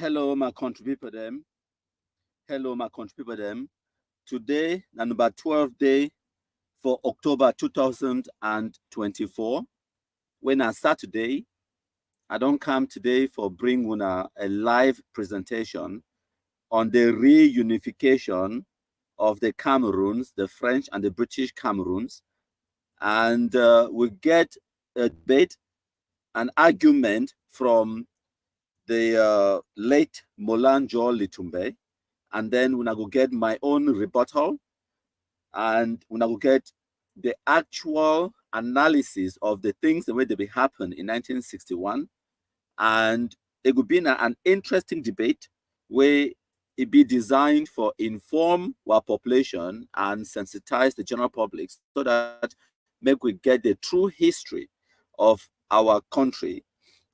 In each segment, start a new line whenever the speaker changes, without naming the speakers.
Hello, my country people them. Hello, my country people them. Today, the number 12 day for October 2024. When I start today, I don't come today for bring una a live presentation on the reunification of the Cameroons, the French and the British Cameroons. And we get a debate, an argument from the late Mola Njoh Litumbe, and then when I go get my own rebuttal, and when I go get the actual analysis of the things the way they happened in 1961, and it would be an interesting debate where it be designed for inform our population and sensitize the general public so that make we get the true history of our country,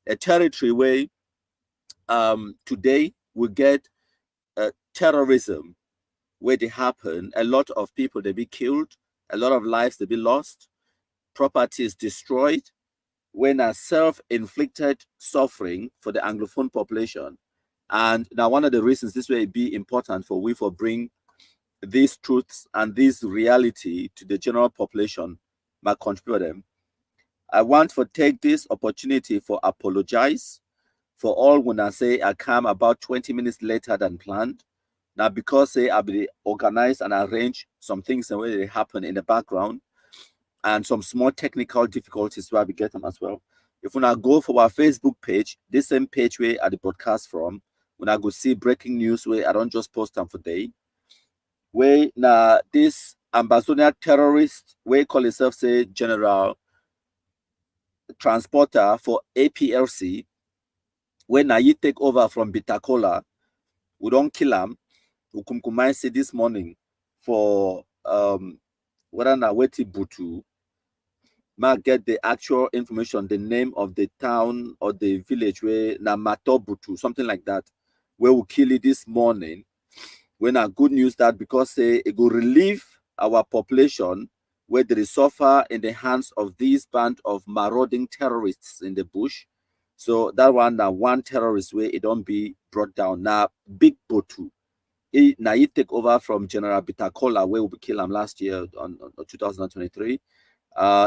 a territory where today we get terrorism where they happen, a lot of people they be killed, a lot of lives they be lost, properties destroyed, when a self-inflicted suffering for the Anglophone population. And now one of the reasons this way be important for we for bring these truths and this reality to the general population, my country them. I want to take this opportunity for apologize for all when I say I come about 20 minutes later than planned. Now, because say I be organized and arrange some things the way they happen in the background and some small technical difficulties where we get them as well. If when I go for our Facebook page, this same page where I the broadcast from, when I go see breaking news where I don't just post them for day, where now this ambassador terrorist, where call himself say general transporter for APLC, when now you take over from Bitacola, we don't kill him. Ukumkumai said this morning for whether na weti butu might get the actual information, the name of the town or the village where na mato butu, something like that, where we kill it this morning. When a good news that because it will relieve our population where they suffer in the hands of these band of marauding terrorists in the bush. So that one terrorist where it don't be brought down. Now big butu. Now you take over from General Bitacola, where we killed him last year on 2023.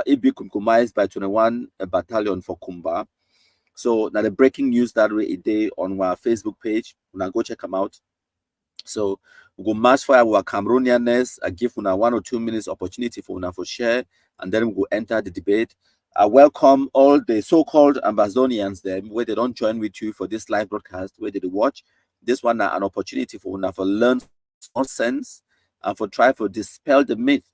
It be compromised by 21 battalion for Kumba. So now the breaking news that we day on our Facebook page, when I go check them out. So we go match for our Cameroonianness. I give una 1 or 2 minutes opportunity for una for share, and then we go enter the debate. I welcome all the so-called Ambazonians them where they don't join with you for this live broadcast, where they watch. This one an opportunity for una for learn nonsense and for try to dispel the myth.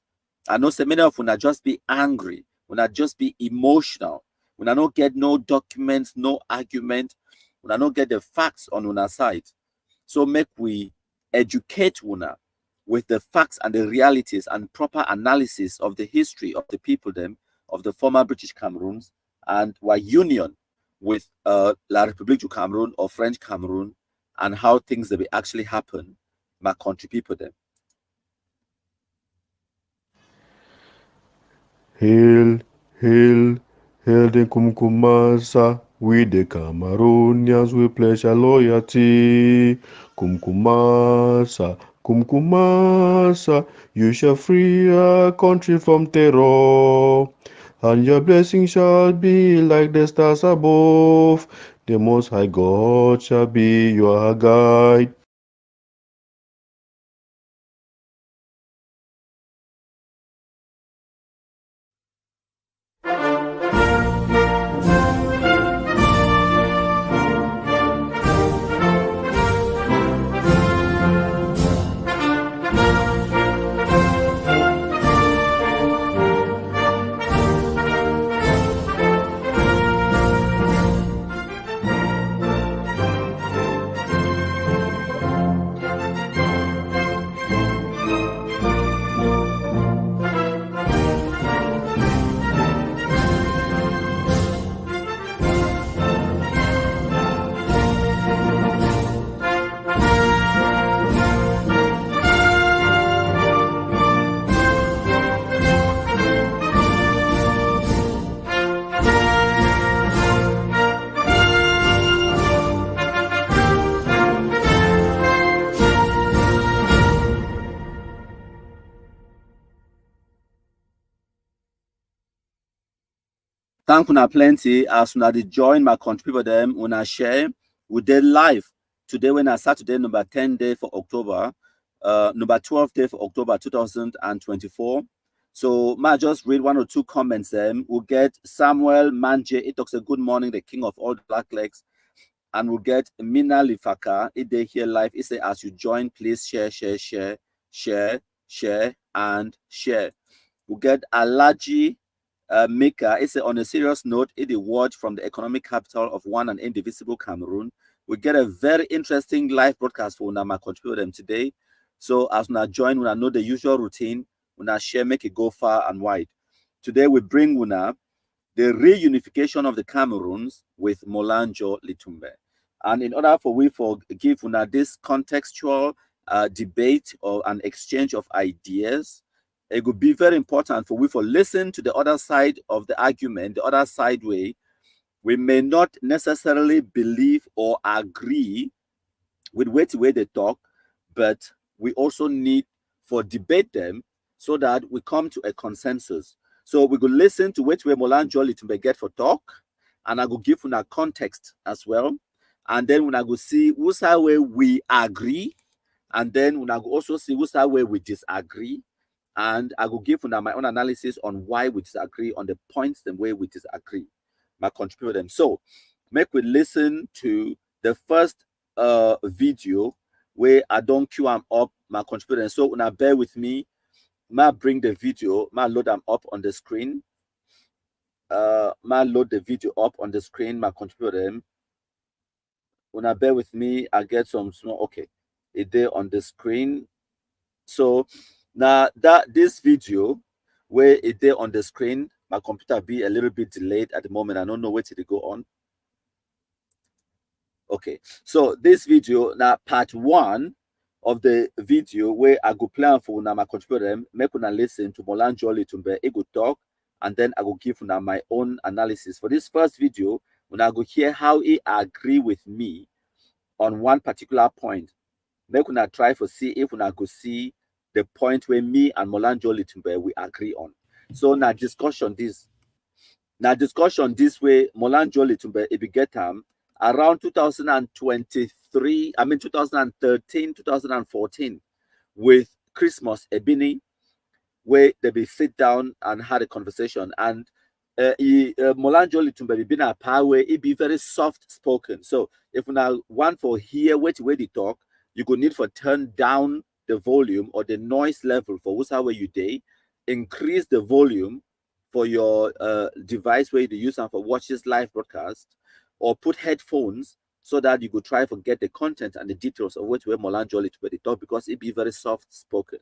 I know so many of una just be angry, una just be emotional, una not get no documents, no argument, una not get the facts on una side. So make we educate una with the facts and the realities and proper analysis of the history of the people them of the former British Cameroons and our union with La République du Cameroun or French Cameroon, and how things that will actually happen, my country people them.
Hail, hail, hail the Kumkumasa, we the Cameroonians, we pledge our loyalty. Kumkumasa, Kumkumasa, you shall free our country from terror, and your blessing shall be like the stars above. The Most High God shall be your guide.
Thank una plenty as una dey join my country people them una share. We did live today when I Saturday number 10 day for October, number 12 day for October 2024. So ma just read one or two comments them. We'll get Samuel Manje, it talks a good morning, the king of all the black legs. And we'll get Mina Lifaka, it day here live. It say as you join, please share, share, share, share, share, and share. We'll get Alaji Mika. It's on a serious note, it a word from the economic capital of one and indivisible Cameroon. We get a very interesting live broadcast for Unama contribute them today. So as Una join, Una know the usual routine, Una share, make it go far and wide. Today we bring Una the reunification of the Cameroons with Mola Njoh Litumbe. And in order for we for give Una this contextual debate or an exchange of ideas, it would be very important for we for listen to the other side of the argument, the other side way. We may not necessarily believe or agree with the way they talk, but we also need for debate them so that we come to a consensus. So we could listen to which way Mola Njoh Litumbe get for talk, and I will give you a context as well. And then when I go see who's how way we agree, and then when I go also see who's how way we disagree, and I will give you my own analysis on why we disagree on the points the way we disagree. My contribute them. So make we listen to the first video where I don't queue them up my contributor. So now bear with me. Ma bring the video, ma load them up on the screen. Ma load the video up on the screen, ma contributor them. Una bear with me, I get some small okay. It there on the screen. So now that this video where it there on the screen, my computer be a little bit delayed at the moment. I don't know where to go on. Okay, so this video now part one of the video where I go plan for now my contributor make una listen to Mola Njoh Litumbe. He go talk and then I go give una my own analysis. For this first video, when I go hear how he agree with me on one particular point, make una try for see if una go see the point where me and Mola Njoh Litumbe we agree on. So now discussion this way, Mola Njoh Litumbe it beget around 2023, I mean 2013, 2014, with Christmas Ebini, where they be sit down and had a conversation. And Mola Njoh Litumbe been a power, it be very soft spoken. So if now one for hear which way they talk, you could need for turn down the volume or the noise level for where you day, increase the volume for your device where you use them for watch this live broadcast, or put headphones so that you could try to get the content and the details of which way Mola Njoh Litumbe talk, because it be very soft spoken.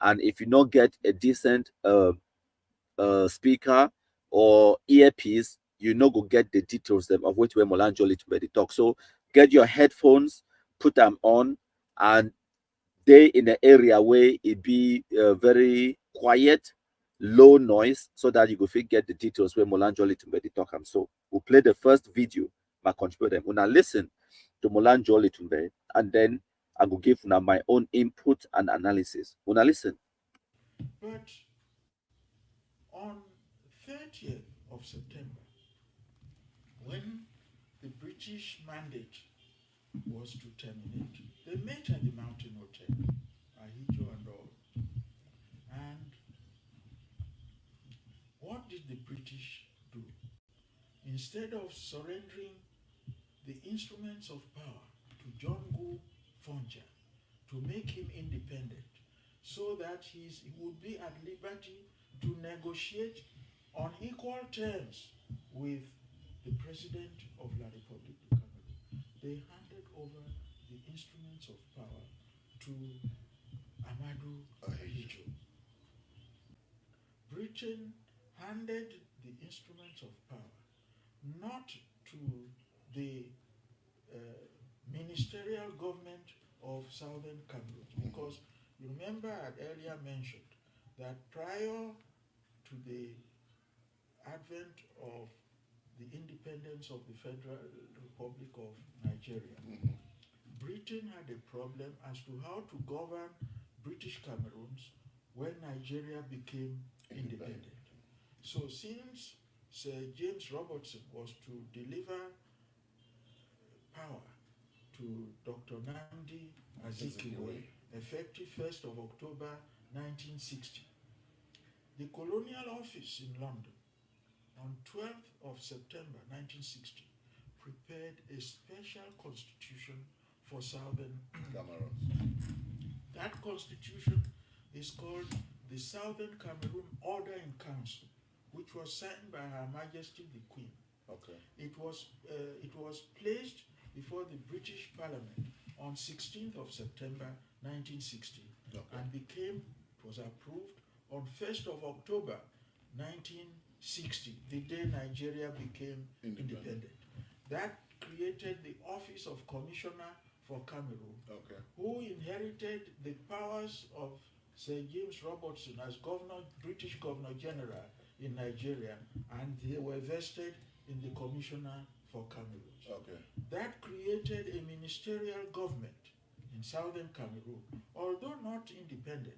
And if you not get a decent speaker or earpiece, you know go get the details them of which way Mola Njoh Litumbe talk. So get your headphones, put them on, and they in the area where it be very quiet, low noise, so that you go fit get the details where Mola Njoh Litumbe talk. So we'll play the first video, my contributor them. Una listen to Mola Njoh Litumbe, and then I will give una my own input and analysis. Una listen.
But on 30th of September, when the British mandate was to terminate, they met at the Mountain Hotel, Ahijo and all. And what did the British do? Instead of surrendering the instruments of power to John Gu Fonja to make him independent, so that he would be at liberty to negotiate on equal terms with the President of La République du Cameroon, they handed over the instruments of power to Amadou Ahidjo. Britain handed the instruments of power not to the ministerial government of Southern Cameroon, because you remember I had earlier mentioned that prior to the advent of the independence of the Federal Republic of Nigeria, Britain had a problem as to how to govern British Cameroons when Nigeria became independent. So since Sir James Robertson was to deliver power to Dr. Nandi Azikiwe, effective 1st of October 1960. The Colonial Office in London, on 12th of September 1960, prepared a special constitution for Southern Cameroon. That constitution is called the Southern Cameroon Order in Council, which was signed by Her Majesty the Queen.
Okay.
It was placed before the British Parliament on 16th of September 1960, and was approved on 1st of October 1960, the day Nigeria became independent. That created the Office of Commissioner for Cameroon, who inherited the powers of Sir James Robertson as British Governor General in Nigeria, and they were vested in the Commissioner for Cameroon. That created a ministerial government in Southern Cameroon, although not independent.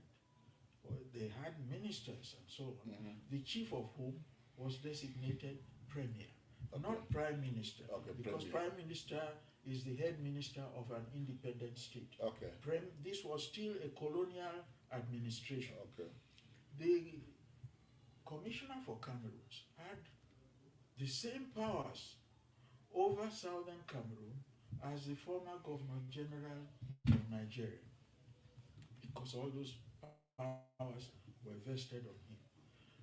They had ministers and so on, the chief of whom was designated Premier, not Prime Minister, because Prime Minister is the head minister of an independent state. This was still a colonial administration. The Commissioner for Cameroons had the same powers over Southern Cameroon as the former Governor General of Nigeria, because all those powers were vested on him.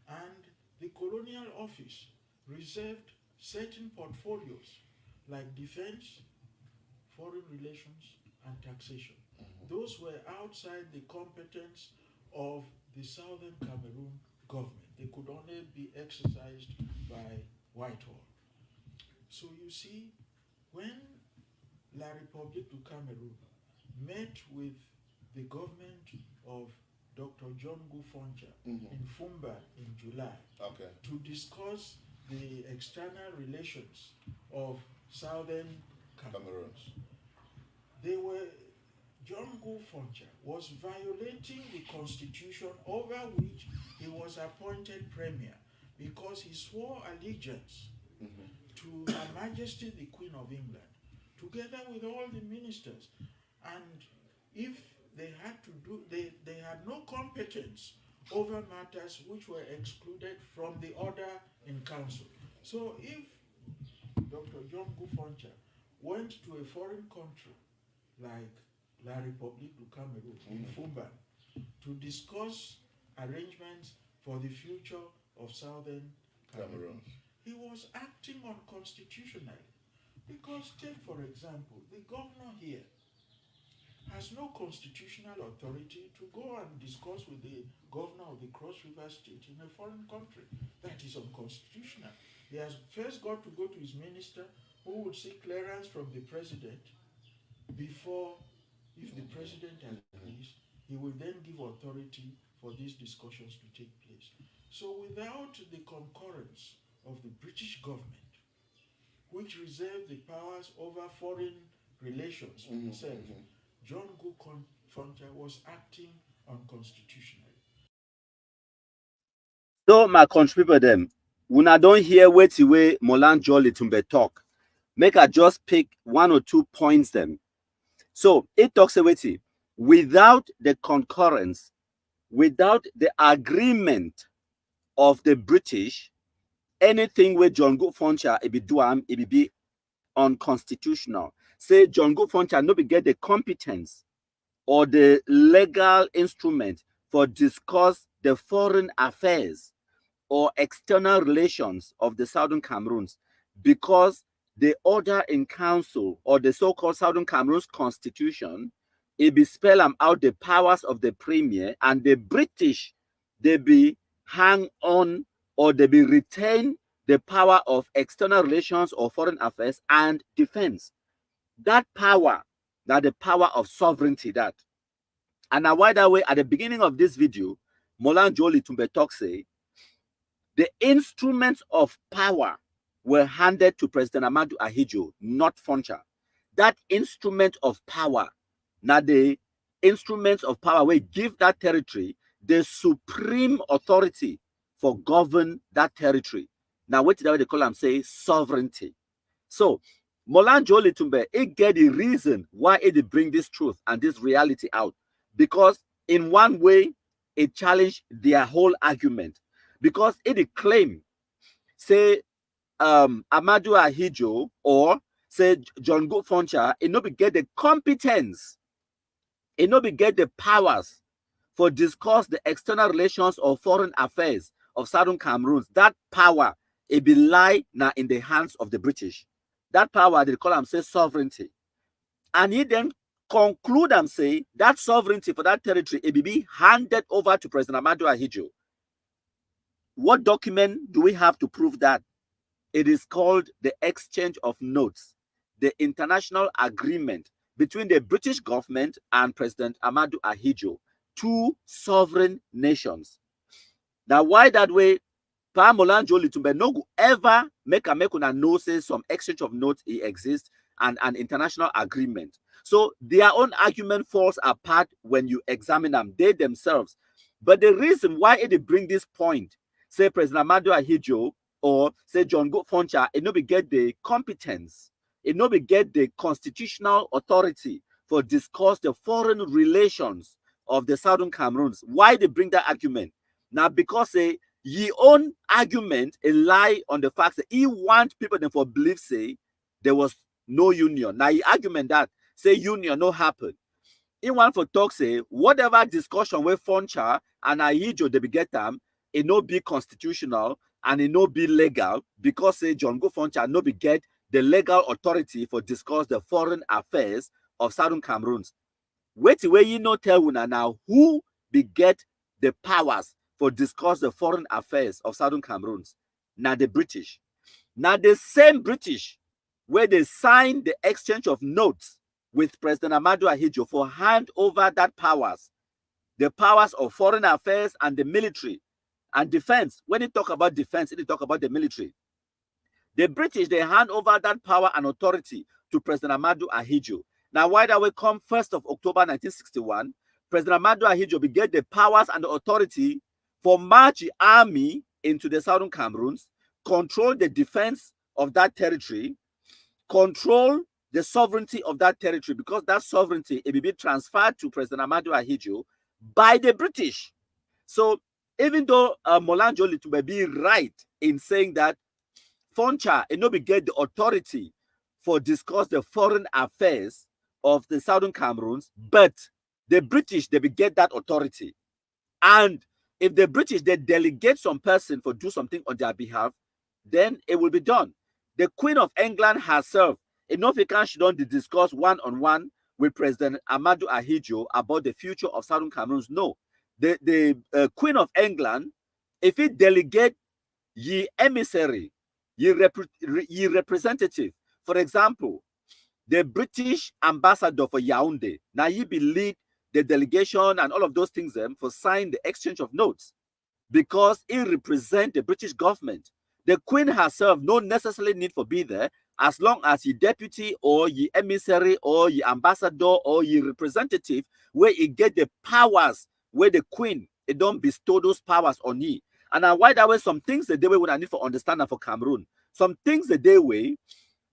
And the Colonial Office reserved certain portfolios like defense, foreign relations, and taxation. Those were outside the competence of the Southern Cameroon government. They could only be exercised by Whitehall. So you see, when La République du Cameroon met with the government of Dr. John Foncha in Fumba in July to discuss the external relations of Southern Cameroon, John Foncha was violating the constitution over which he was appointed premier, because he swore allegiance to Her Majesty the Queen of England, together with all the ministers. And if they had to do, they had no competence over matters which were excluded from the order in council. So if Dr. John Foncha went to a foreign country like La République du Cameroon in Fumba to discuss arrangements for the future of Southern Cameroon, he was acting unconstitutionally. Because take, for example, the governor here has no constitutional authority to go and discuss with the governor of the Cross River State in a foreign country. That is unconstitutional. He has first got to go to his minister, who would seek clearance from the president before, if the president agrees, he will then give authority for these discussions to take place. So without the concurrence of the British government, which reserved the powers over foreign relations for itself, John Foncha was acting unconstitutionally.
So my country people them, when I don't hear what the way Mola Njoh Litumbe talk, make I just pick 1 or 2 points them. So it talks about it without the concurrence, without the agreement of the British, anything where John Foncha it be unconstitutional. Say John Foncha no be get the competence or the legal instrument for discuss the foreign affairs or external relations of the Southern Cameroons, because the order in council or the so-called Southern Cameroons constitution, it be spell out the powers of the premier, and the British, they be hang on or they be retain the power of external relations or foreign affairs and defense. That power, that the power of sovereignty, that. And now why that way, at the beginning of this video, Mola Njoh Litumbe talk say, the instruments of power were handed to President Amadou Ahidjo, not Foncha. That instrument of power, now the instruments of power will give that territory the supreme authority for govern that territory. Now, what did they call them? Say sovereignty. So, Mola Njoh Litumbe, it get the reason why it bring this truth and this reality out. Because in one way, it challenged their whole argument. Because it claim, say, Amadou Ahidjo or say John Go Foncha, it no be get the competence, it no be get the powers for discuss the external relations or foreign affairs of Southern Cameroons. That power, it be lie now in the hands of the British. That power, they call them say sovereignty. And he then conclude and say that sovereignty for that territory, it be handed over to President Amadou Ahidjo. What document do we have to prove that? It is called the Exchange of Notes, the international agreement between the British government and President Amadou Ahidjo, two sovereign nations. Now, why that way? Pa Mola Njoh Litumbe no go ever make una know say some exchange of notes exists and an international agreement. So their own argument falls apart when you examine them, they themselves. But the reason why it bring this point, say President Amadou Ahidjo or say John Go Foncha, it no be get the competence, it no be get the constitutional authority for discuss the foreign relations of the Southern Cameroons. Why they bring that argument? Now, because say ye own argument a lie on the fact that he want people then for believe say there was no union. Now he argument that say union no happen. He want for talk say whatever discussion with Foncha and Ahidjo they be get them, it no be constitutional and it no be legal because say John Go Foncha no be get the legal authority for discuss the foreign affairs of Southern Cameroons. Wait till you no tell una now who be get the powers for discuss the foreign affairs of Southern Cameroons. Now the British. Now the same British where they signed the exchange of notes with President Amadou Ahidjo for hand over that powers, the powers of foreign affairs and the military and defense. When they talk about defense, they talk about the military. The British, they hand over that power and authority to President Amadou Ahidjo. Now, why that will come 1st of October 1961, President Amadou Ahidjo will get the powers and the authority for march the army into the Southern Cameroons, control the defense of that territory, control the sovereignty of that territory, because that sovereignty it will be transferred to President Amadou Ahidjo by the British. So even though Mola Njoh Litumbe be right in saying that Foncha it no be get the authority for discuss the foreign affairs of the Southern Cameroons, but the British they be get that authority. And if the British they delegate some person for do something on their behalf, then it will be done. The Queen of England herself, enough she don't discuss one-on-one with President Amadou Ahidjo about the future of Southern Cameroons. No, the Queen of England, if it delegate ye emissary, ye representative, for example, the British ambassador for Yaoundé, now he be lead the delegation and all of those things for sign the exchange of notes because it represent the British government. The Queen herself no necessarily need for be there as long as your deputy or your emissary or your ambassador or your representative where you get the powers where the Queen it don't bestow those powers on you. And why that way some things that they would I need for understanding for Cameroon. Some things that they way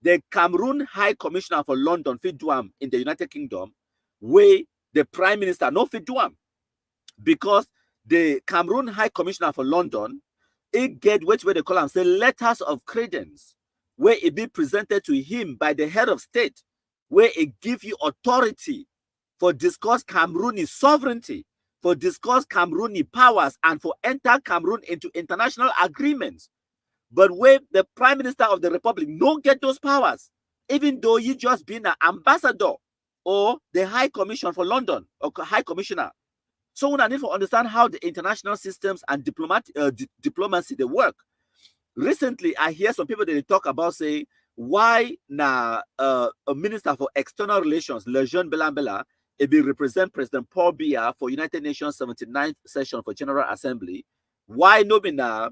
the Cameroon High Commissioner for London fit do in the United Kingdom where the Prime Minister no fit do because the Cameroon High Commissioner for London it get which way they call them say letters of credence where it be presented to him by the head of state where it give you authority for discuss Camerooni sovereignty, for discuss Camerooni powers and for enter Cameroon into international agreements. But where the Prime Minister of the Republic no get those powers, even though you just been an ambassador or the High Commission for London or High Commissioner. So we need to understand how the international systems and diplomacy they work. Recently, I hear some people they talk about say why a minister for external relations, Lejeune Belambela, it be represent President Paul Biya for United Nations 79th session for General Assembly. Why no be na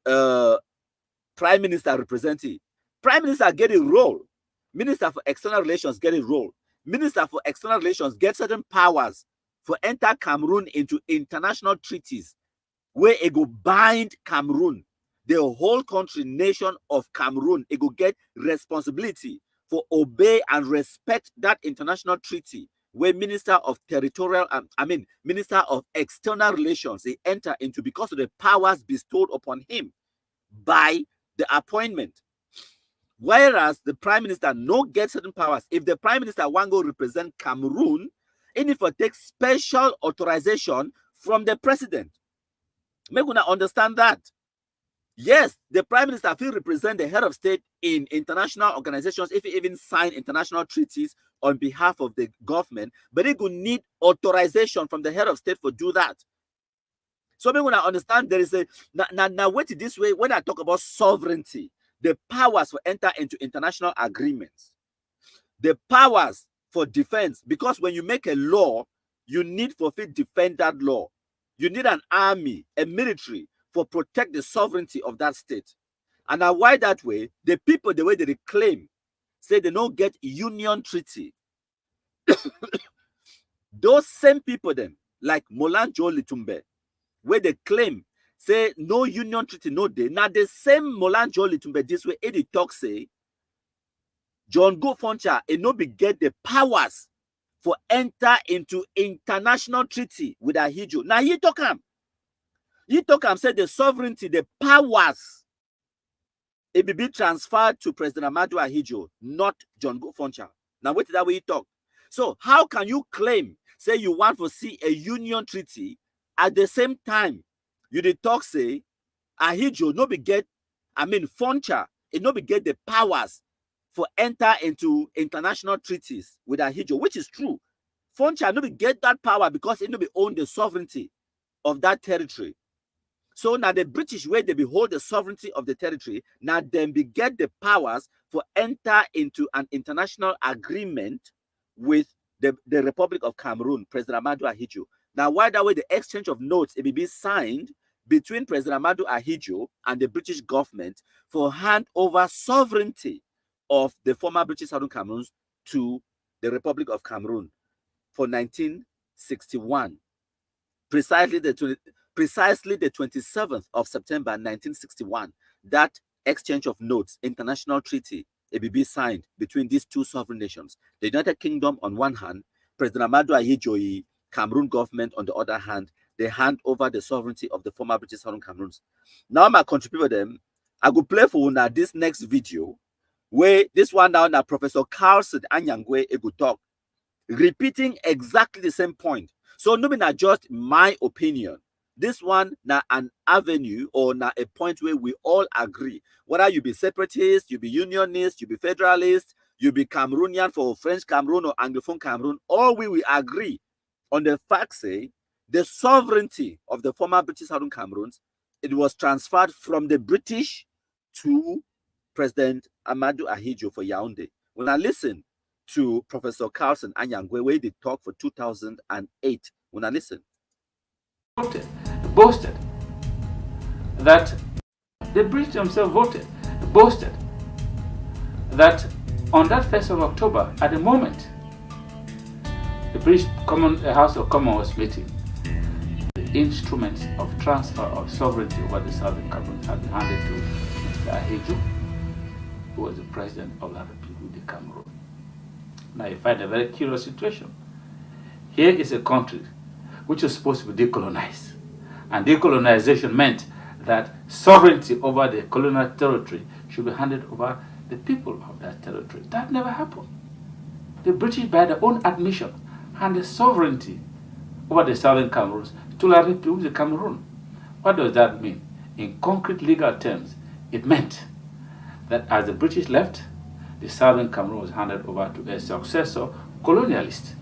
Prime Minister representing? Prime Minister get a role. Minister for external relations get a role. Minister for external relations get certain powers for enter Cameroon into international treaties where it go bind Cameroon. the whole country, nation of Cameroon, it will get responsibility for obey and respect that international treaty where Minister of Territorial, Minister of External Relations, they enter into because of the powers bestowed upon him by the appointment. Whereas the Prime Minister no get certain powers. If the Prime Minister want to represent Cameroon, it need to take special authorization from the President. Make una understand that. Yes, the Prime Minister will represent the head of state in international organizations if he even sign international treaties on behalf of the government, but he could need authorization from the head of state for do that. So when I understand there is a now wait this way, when I talk about sovereignty, the powers for enter into international agreements, the powers for defense, because when you make a law, you need for fit defend that law. You need an army, a military for protect the sovereignty of that state. And now why that way? The people, the way they claim, say they don't get union treaty. Those same people then, like Mola Njoh Litumbe, where they claim, say no union treaty, no day. Now the same Mola Njoh Litumbe this way, Eddie talk say, John Go Foncha, and no be get the powers for enter into international treaty with Ahijo. Now he talk him. He talk him, say the sovereignty, the powers, it be transferred to President Amadou Ahijo, not John Go Foncha. Now wait that way he talk. So how can you claim, say you want to see a union treaty, at the same time, you did talk say, Ahijo no be get, Foncha, it no be get the powers for enter into international treaties with Ahijo, which is true. Foncha no be get that power because it no be own the sovereignty of that territory. So now the British, where they behold the sovereignty of the territory, now then be get the powers for enter into an international agreement with the Republic of Cameroon, President Amadou Ahijo. Now, why that way the exchange of notes it be signed between President Amadou Ahijo and the British government for hand over sovereignty of the former British Southern Cameroons to the Republic of Cameroon for 1961. Precisely the 27th of September 1961, that exchange of notes, international treaty, ABB signed between these two sovereign nations. The United Kingdom on one hand, President Amadou Ahijo, Cameroon government on the other hand, they hand over the sovereignty of the former British Southern Cameroons. Now my country people them, I go play for now this next video, where this one now Professor Carlson Anyangwe go talk, repeating exactly the same point. So no be not just my opinion. This one now an avenue or now a point where we all agree. Whether you be separatist, you be unionist, you be federalist, you be Cameroonian for French Cameroon or Anglophone Cameroon, all we agree on the fact say the sovereignty of the former British Southern Cameroons, it was transferred from the British to President Amadou Ahijo for Yaoundé. When I listen to Professor Carlson Anyangwe, where they talk for 2008, when I listen.
Boasted that the British themselves boasted that on that 1st of October, at the moment the British House of Commons was meeting, the instruments of transfer of sovereignty over the Southern Cameroon had been handed to Mr. Ahijo, who was the president of the Republic of Cameroon. Now you find a very curious situation. Here is a country which is supposed to be decolonized. And decolonization meant that sovereignty over the colonial territory should be handed over the people of that territory. That never happened. The British, by their own admission, handed sovereignty over the Southern Cameroons to La République de Cameroon. What does that mean? In concrete legal terms, it meant that as the British left, the Southern Cameroon was handed over to a successor colonialist.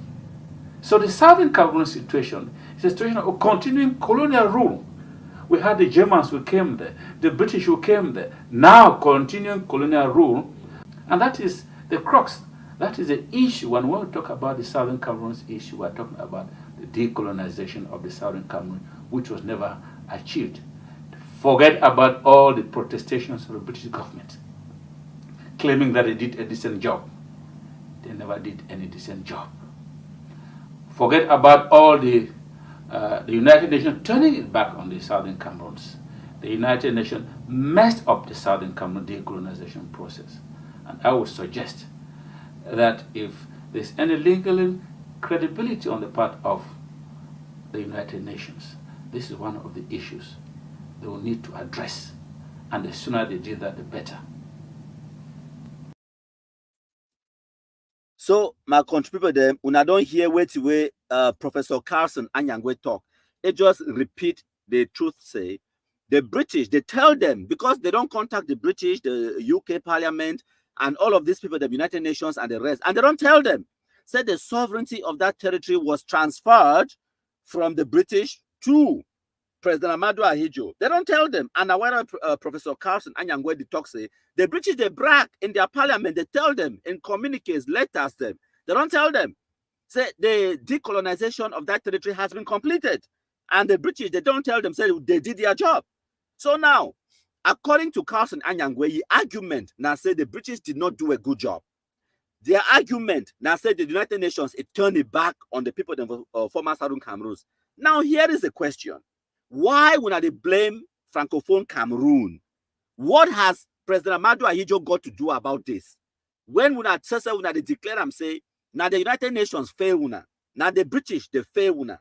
So the Southern Cameroon situation is a situation of continuing colonial rule. We had the Germans who came there, the British who came there, now continuing colonial rule. And that is the crux. That is the issue. When we talk about the Southern Cameroon's issue, we're talking about the decolonization of the Southern Cameroon, which was never achieved. Forget about all the protestations of the British government, claiming that they did a decent job. They never did any decent job. Forget about all the United Nations turning it back on the Southern Cameroons. the United Nations messed up the Southern Cameroon decolonization process. And I would suggest that if there's any legal credibility on the part of the United Nations, this is one of the issues they will need to address. And the sooner they do that, the better.
So my country people them, when I don't hear where to where Professor Carson Anyangwe talk, they just repeat the truth. Say the British, they tell them because they don't contact the British, the UK Parliament, and all of these people, the United Nations and the rest, and they don't tell them. Say the sovereignty of that territory was transferred from the British to President Amadou Ahidjo. They don't tell them. And now when Professor Carson Anyangwe the talk say, the British, they brag in their parliament, they tell them in communiques, letters them. They don't tell them. Say the decolonization of that territory has been completed. And the British, they don't tell them, say they did their job. So now, according to Carson Anyangwe, the argument now say the British did not do a good job. Their argument now say the United Nations, it turned it back on the people of former Southern Cameroons. Now, here is the question. Why would they blame Francophone Cameroon? What has President Amadou Ahidjo got to do about this? When they declare them say, now the United Nations fail una, now the British they fail una.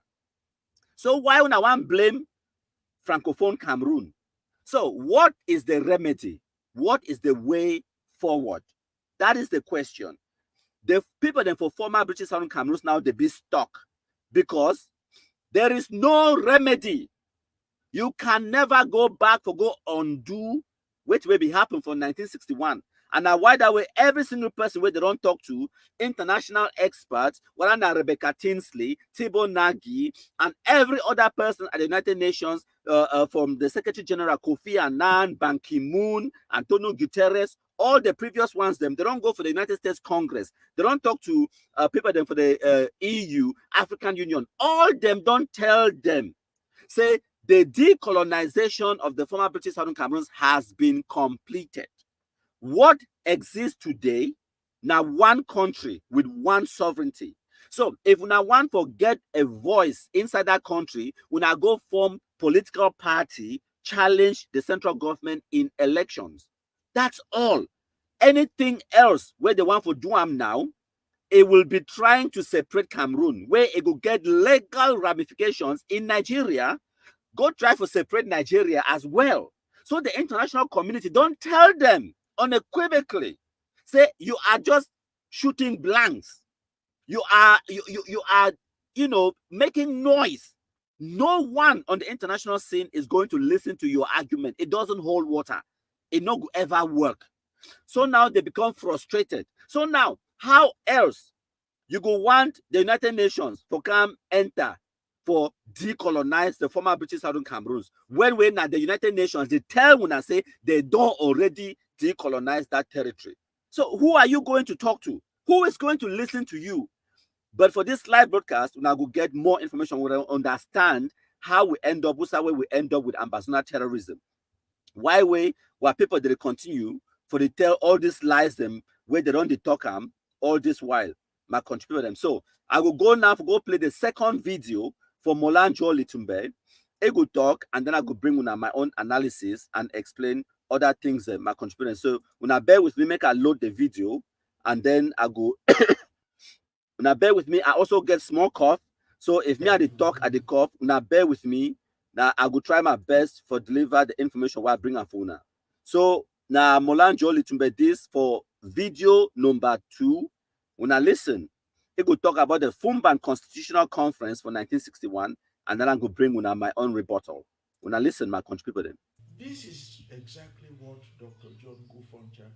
So why would I want blame Francophone Cameroon? So what is the remedy? What is the way forward? That is the question. The people then for former British Southern Cameroons now they be stuck because there is no remedy. You can never go back for go undo what will be happen for 1961. And now why that way every single person where they don't talk to, international experts, whether Rebecca Tinsley, Thibault Nagy, and every other person at the United Nations, from the Secretary General Kofi Annan, Ban Ki-moon, Antonio Guterres, all the previous ones, they don't go for the United States Congress. They don't talk to people for the EU, African Union. All them don't tell them. Say, the decolonization of the former British Southern Cameroons has been completed. What exists today, now one country with one sovereignty. So if we now want to get a voice inside that country, we now go form political party, challenge the central government in elections. That's all. Anything else where they want to do them now, it will be trying to separate Cameroon, where it will get legal ramifications in Nigeria. Go try to separate Nigeria as well. So the international community don't tell them unequivocally. Say you are just shooting blanks. You are making noise. No one on the international scene is going to listen to your argument. It doesn't hold water. It not ever work. So now they become frustrated. So now, how else you go want the United Nations to come enter for decolonize the former British Southern Cameroons when at the United Nations they tell when I say they don't already decolonize that territory? So who are you going to talk to? Who is going to listen to you? But for this live broadcast, when I will get more information, we will understand how we end up, what's way we end up with ambassador terrorism. Why people they continue for they tell all these lies them where they don't talk them all this while. My contribute them. So I will go now for go play the second video for Mola Njoh Litumbe. I go talk and then I go bring on my own analysis and explain other things my contribution. So when I bear with me, make I load the video and then I go when I bear with me, I also get small cough. So if me at the talk at the cough, when I bear with me, now I will try my best for deliver the information while I bring a phone. So now Mola Njoh Litumbe this for video number 2. When I listen, it could talk about the Fumban Constitutional Conference for 1961, and then I could bring my own rebuttal. When I listen, my contributor.
This is exactly what Dr. John Gufoncha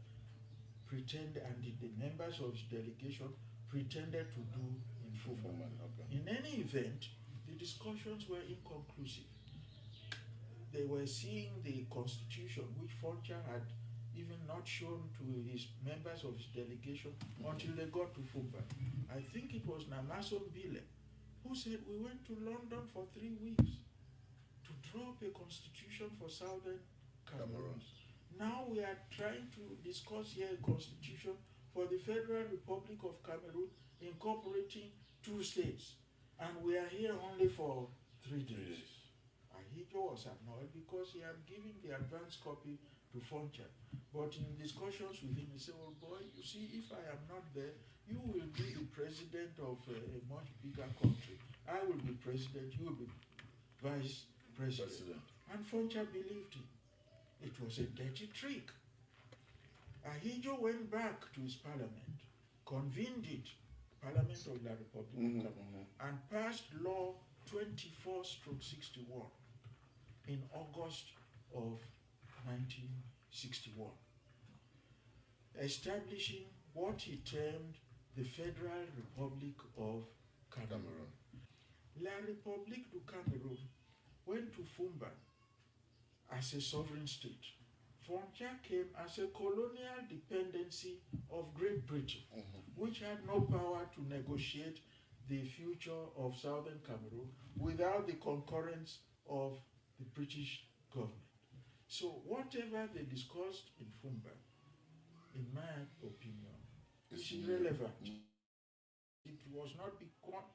pretended, and the members of his delegation pretended to do in Fumban. Okay. In any event, the discussions were inconclusive. They were seeing the constitution, which Foncha had even not shown to his members of his delegation until they got to Fumban. I think it was Namason Bile who said we went to London for 3 weeks to draw up a constitution for Southern Cameroon. Now we are trying to discuss here a constitution for the Federal Republic of Cameroon incorporating 2 states. And we are here only for 3 days. Are Ahijo was annoyed because he had given the advance copy to Foncha. But in discussions with him, he said, "Oh boy, you see, if I am not there, you will be the president of a much bigger country. I will be president, you will be vice president." And Foncha believed him. It was a dirty trick. Ahijo went back to his parliament, convened it, Parliament of the Republic, and passed Law 24/61 in August of 1961, establishing what he termed the Federal Republic of Cameroon. La République du Cameroon went to Fumba as a sovereign state. Foncha came as a colonial dependency of Great Britain, which had no power to negotiate the future of southern Cameroon without the concurrence of the British government. So whatever they discussed in Fumba, in my opinion, is irrelevant. It was not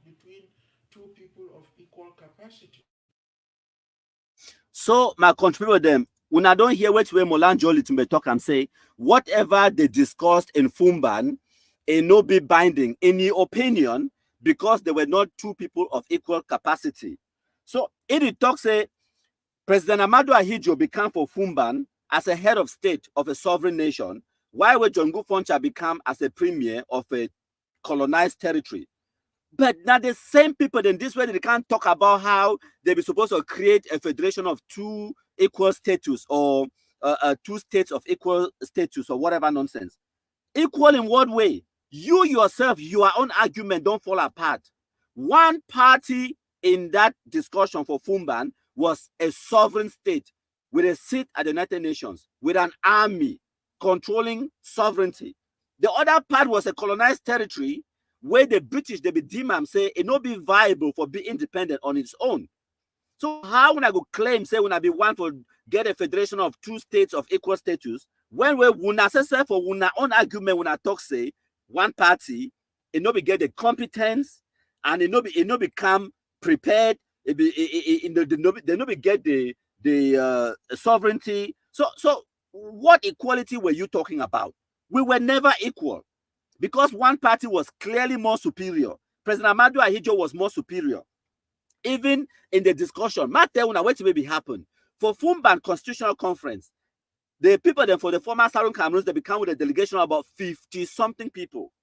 between two people of equal capacity.
So my country with them, when I don't hear what way Mola Njoh Litumbe talk and say, whatever they discussed in Fumban, it no be binding in your opinion, because they were not two people of equal capacity. So it talks say President Amadou Ahidjo became for Fumban as a head of state of a sovereign nation, while Jongo Foncha became as a premier of a colonized territory. But now the same people, then this way they can't talk about how they be supposed to create a federation of two equal status, or two states of equal status, or whatever nonsense. Equal in what way? You yourself, your own argument don't fall apart. One party in that discussion for Fumban was a sovereign state with a seat at the United Nations, with an army controlling sovereignty. The other part was a colonized territory where the British, they be deem and say it not be viable for be independent on its own. So how when I go claim, say when I be one for get a federation of two states of equal status, when we not say for una own argument when I talk say one party, it not be get the competence, and it not become prepared, it be they not be get the sovereignty. So what equality were you talking about? We were never equal, because one party was clearly more superior. President Amadou Ahidjo was more superior. Even in the discussion, matter when I wait to maybe happen for Fumban Constitutional Conference, the people then for the former Southern Cameroons, they become with a delegation of about 50-something people.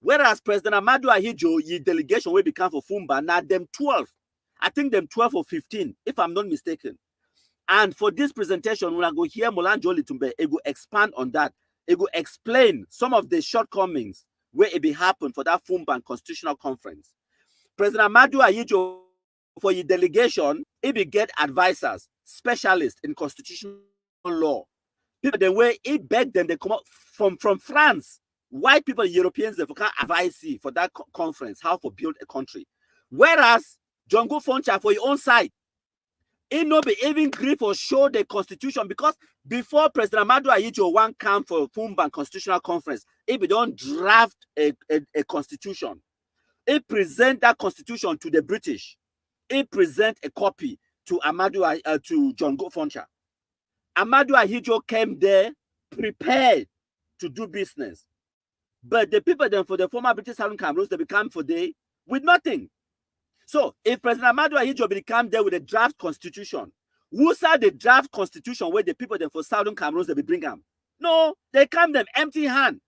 Whereas President Amadou Ahidjo, the delegation will become for Fumban, now them 12. I think them 12 or 15, if I'm not mistaken. And for this presentation, when I go hear Mola Njoh Litumbe, it will expand on that. It will explain some of the shortcomings where it be happen for that Fumban Constitutional Conference. President Amadou Ahidjo, for your delegation, he be get advisors, specialists in constitutional law. People, the way he begged them, they come up from France. White people, Europeans, they can advise you for that conference, how to build a country. Whereas Jongo Foncha, for your own side, he no be even agree for show the constitution, because before President Amadou Ahidjo one come for Fumban Constitutional Conference, he be don't draft a constitution. He present that constitution to the British. He present a copy to to Jongo Foncha. Amadou Ahidjo came there prepared to do business. But the people then for the former British Southern Cameroons, they become for day with nothing. So if President Amadou Ahidjo become there with a draft constitution, who said the draft constitution where the people then for Southern Cameroons, they be bring them? No, they come them empty hand.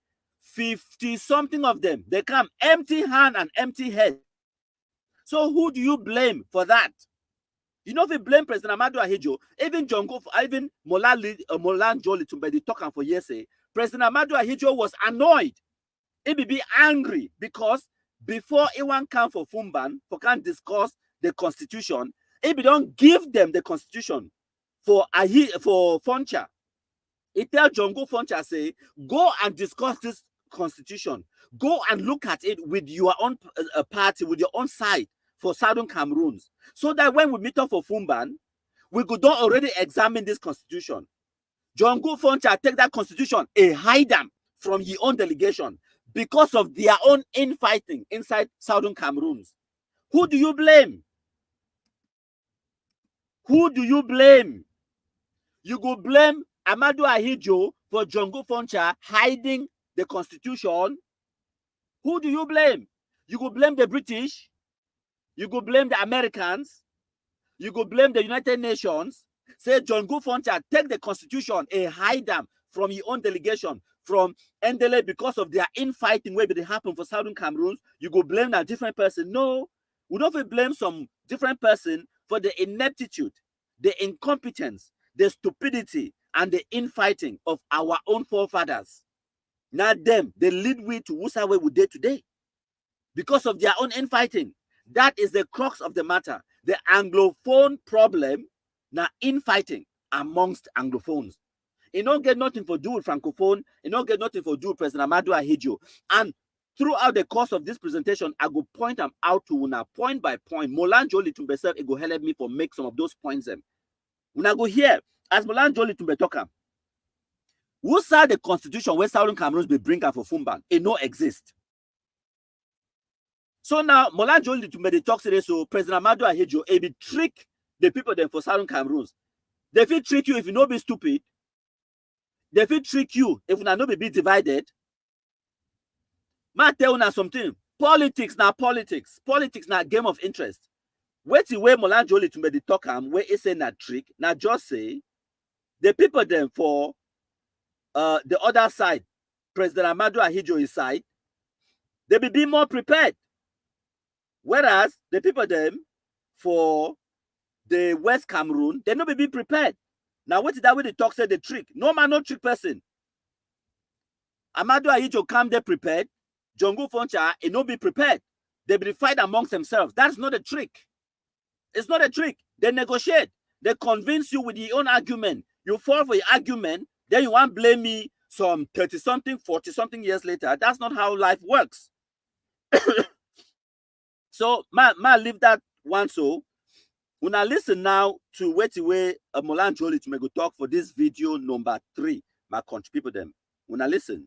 50-something of them, they come empty hand and empty head. So who do you blame for that? You know, if you blame President Amadou Ahidjo, even Mola Njoh Litumbe, they talking for years, say, President Amadou Ahidjo was annoyed. He be angry because before anyone come for Fumban, for can discuss the constitution, he don't give them the constitution for Foncha. He tell Jongo Foncha, say, go and discuss this constitution. Go and look at it with your own party, with your own side for Southern Cameroons. So that when we meet up for Fumban, we could don't already examine this constitution. Jongo Foncha take that constitution and hide them from your own delegation because of their own infighting inside Southern Cameroons. Who do you blame? Who do you blame? You go blame Amadou Ahidjo for Jongo Foncha hiding the constitution? Who do you blame? You go blame the British? You go blame the Americans? You go blame the United Nations? Say Jongo Foncha take the constitution and hide them from your own delegation, from Ndele, because of their infighting where they happen for Southern Cameroon. You go blame a different person? No. We don't blame some different person for the ineptitude, the incompetence, the stupidity, and the infighting of our own forefathers. Now them, they lead we to Wusawe we did today. Because of their own infighting. That is the crux of the matter. The Anglophone problem, now infighting amongst Anglophones. It don't get nothing to do with Francophone. It don't get nothing to do with President Amadou Ahidjo. And throughout the course of this presentation, I go point them out to una point by point. Mola Njoh Litumbe self, it go help me for make some of those points them. When I go here, as Mola Njoh Litumbe talk, who saw the constitution where Southern Cameroons be bring up for Fumban? It no exist. So now, Mola Njoh Litumbe talks today, so President Amadou Ahidjo, it be trick the people then for Southern Cameroons. They feel trick you if you not be stupid. They feel trick you if you not be divided. Ma tell you something. Politics now politics. Politics now game of interest. Wait till where Mola Njoh Litumbe talk where it say na trick. Now just say the people then for the other side, President Amadou Ahidjo's side, they be more prepared. Whereas the people them for the West Cameroon, they not be prepared. Now, what is that way they talk say the trick? No man, no trick person. Amadou Ahidjo come there prepared. Jongo Foncha, it not be prepared. They be fight amongst themselves. That's not a trick. It's not a trick. They negotiate. They convince you with your own argument. You fall for your argument, then you want to blame me some 30-something, 40-something years later. That's not how life works. So, ma leave that one so. When I listen now to wait away Mola Njoh Litumbe go talk for this video number 3, my country people them. When I listen.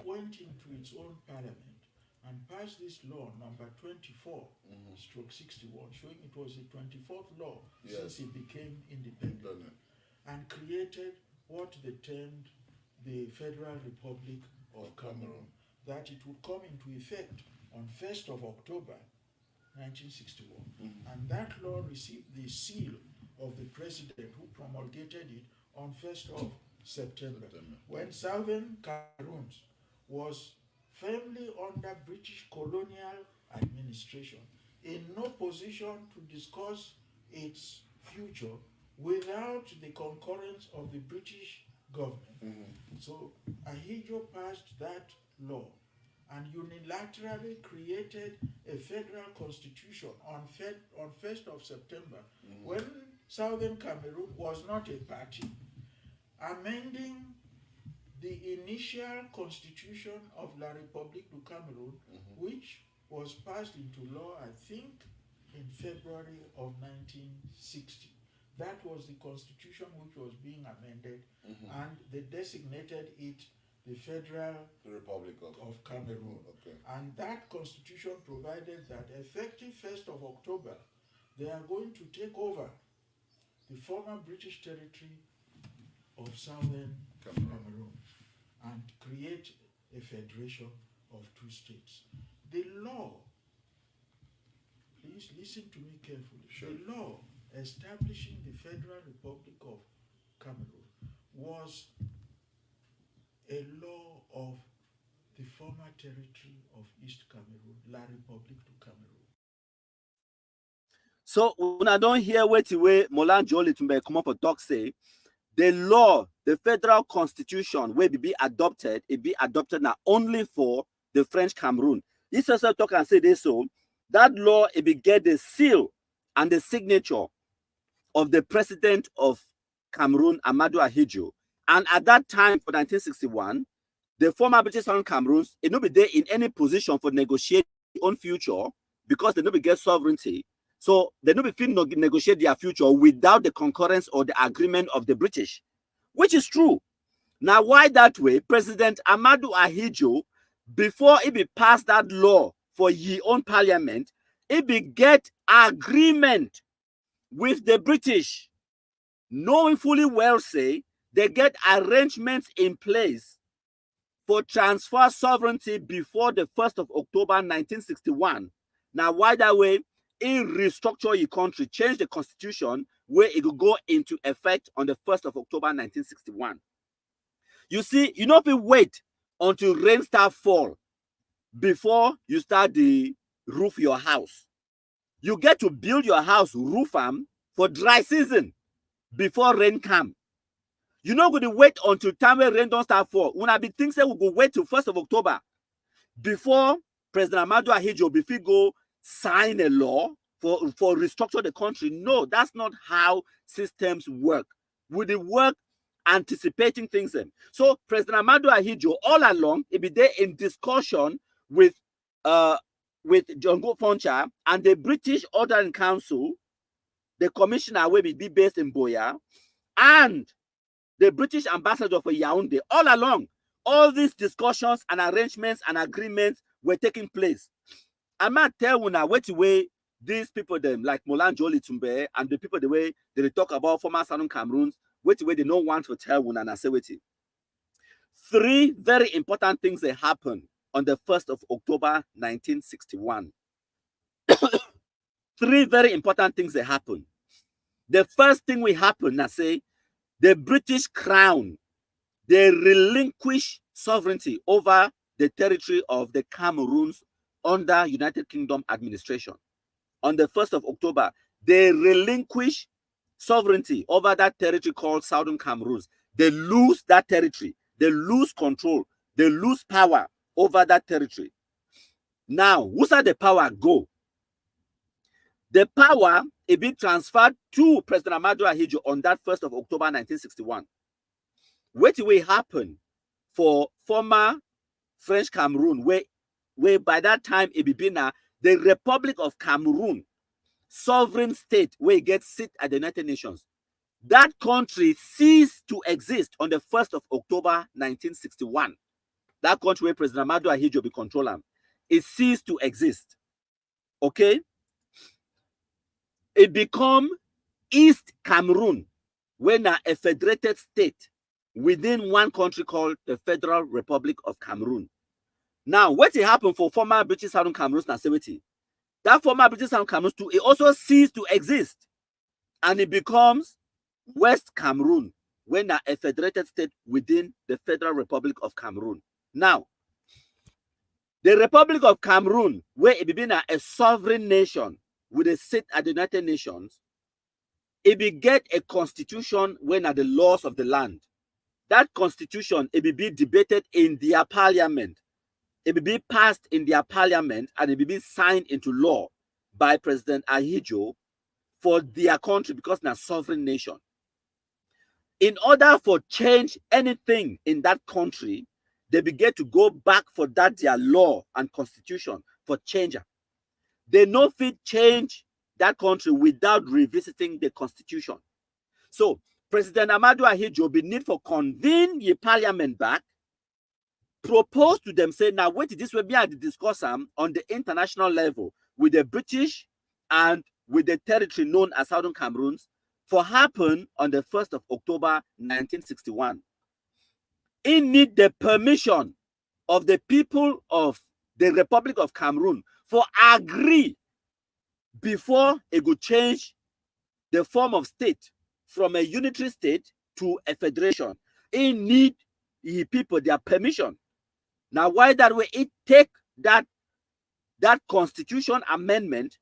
Went into its own parliament and passed this law number 24 stroke 61, showing it was the 24th law since it became independent, and created what they termed the Federal Republic of Cameroon, that it would come into effect on 1st of October 1961. And that law received the seal of the president who promulgated it on 1st of September. When Southern Cameroons was firmly under British colonial administration, in no position to discuss its future without the concurrence of the British government. So Ahidjo passed that law and unilaterally created a federal constitution on 1st of September, when Southern Cameroon was not a party, amending the initial constitution of La République du Cameroun, which was passed into law, I think, in February of 1960. That was the constitution which was being amended, and they designated it the Federal Republic of Cameroon. And that constitution provided that effective 1st of October, they are going to take over the former British territory of Southern Cameroon and create a federation of 2 states. The law, please listen to me carefully, the law establishing the Federal Republic of Cameroon was a law of the former territory of East Cameroon, La République du Cameroon.
So when I don't hear what the way Mola Njoh Litumbe come up for talk say, the law, the federal constitution will be adopted, it be adopted now only for the French Cameroon. This also talk and say this, so that law it be get the seal and the signature of the president of Cameroon, Amadou Ahidjo. And at that time, for 1961, the former British Southern Cameroons, it not be there in any position for negotiate their own future because they not be get sovereignty. So they not be free to negotiate their future without the concurrence or the agreement of the British, which is true. Now, why that way? President Amadou Ahidjo, before he be passed that law for ye own parliament, he be get agreement with the British, knowing fully well, say, they get arrangements in place for transfer sovereignty before the 1st of October 1961. Now, why that way? In restructure your country, change the constitution where it will go into effect on the 1st of October 1961. You see, you know, if you wait until rain start fall before you start the roof your house. You get to build your house roof for dry season before rain come. You not going to wait until time when rain don't start fall. When I be think say we go wait till 1st of October before President Ahmadu Ahidjo before go sign a law for restructure the country. No, that's not how systems work. With the work anticipating things. So President Ahmadu Ahidjo all along he be there in discussion with John Go Foncha and the British Ordering Council, the commissioner will be based in Boya, and the British ambassador for Yaoundé. All along, all these discussions and arrangements and agreements were taking place. I might tell you now what way these people them like Mola Njoh Litumbe and the people the way they talk about former Southern Cameroons, what way they don't want to tell you and I say what it. 3 very important things that happened on the 1st of October 1961. 3 very important things that happened. The first thing we happened, I say, the British Crown, they relinquish sovereignty over the territory of the Cameroons under United Kingdom administration. On the 1st of October, they relinquish sovereignty over that territory called Southern Cameroons. They lose that territory. They lose control. They lose power over that territory. Now, who's the power go? The power it be transferred to President Ahmadu Ahidjo on that 1st of October 1961. What will happen for former French Cameroon, where by that time it be now the Republic of Cameroon, sovereign state, where it gets sit at the United Nations. That country ceased to exist on the 1st of October 1961. That country where President Ahmadu Ahidjo be controlling, it ceased to exist. Okay? It become East Cameroon, when a federated state within one country called the Federal Republic of Cameroon. Now, what happened for former British Southern Cameroons nationality? That former British Southern Cameroons too, it also ceased to exist, and it becomes West Cameroon, when a federated state within the Federal Republic of Cameroon. Now, the Republic of Cameroon, where it became a sovereign nation with a seat at the United Nations, it be get a constitution when at the laws of the land. That constitution, it be debated in their parliament. It be passed in their parliament and it be signed into law by President Ahidjo for their country because they're a sovereign nation. In order for change anything in that country, they begin to go back for that their law and constitution for change. They no fit change that country without revisiting the constitution. So President Ahmadu Ahidjo be need for convene the parliament back, propose to them, say, now wait, this will be at the discuss on the international level with the British and with the territory known as Southern Cameroons for happen on the 1st of October 1961. It need the permission of the people of the Republic of Cameroon for agree before it could change the form of state from a unitary state to a federation. It need the people their permission. Now, why that way? It take that constitution amendment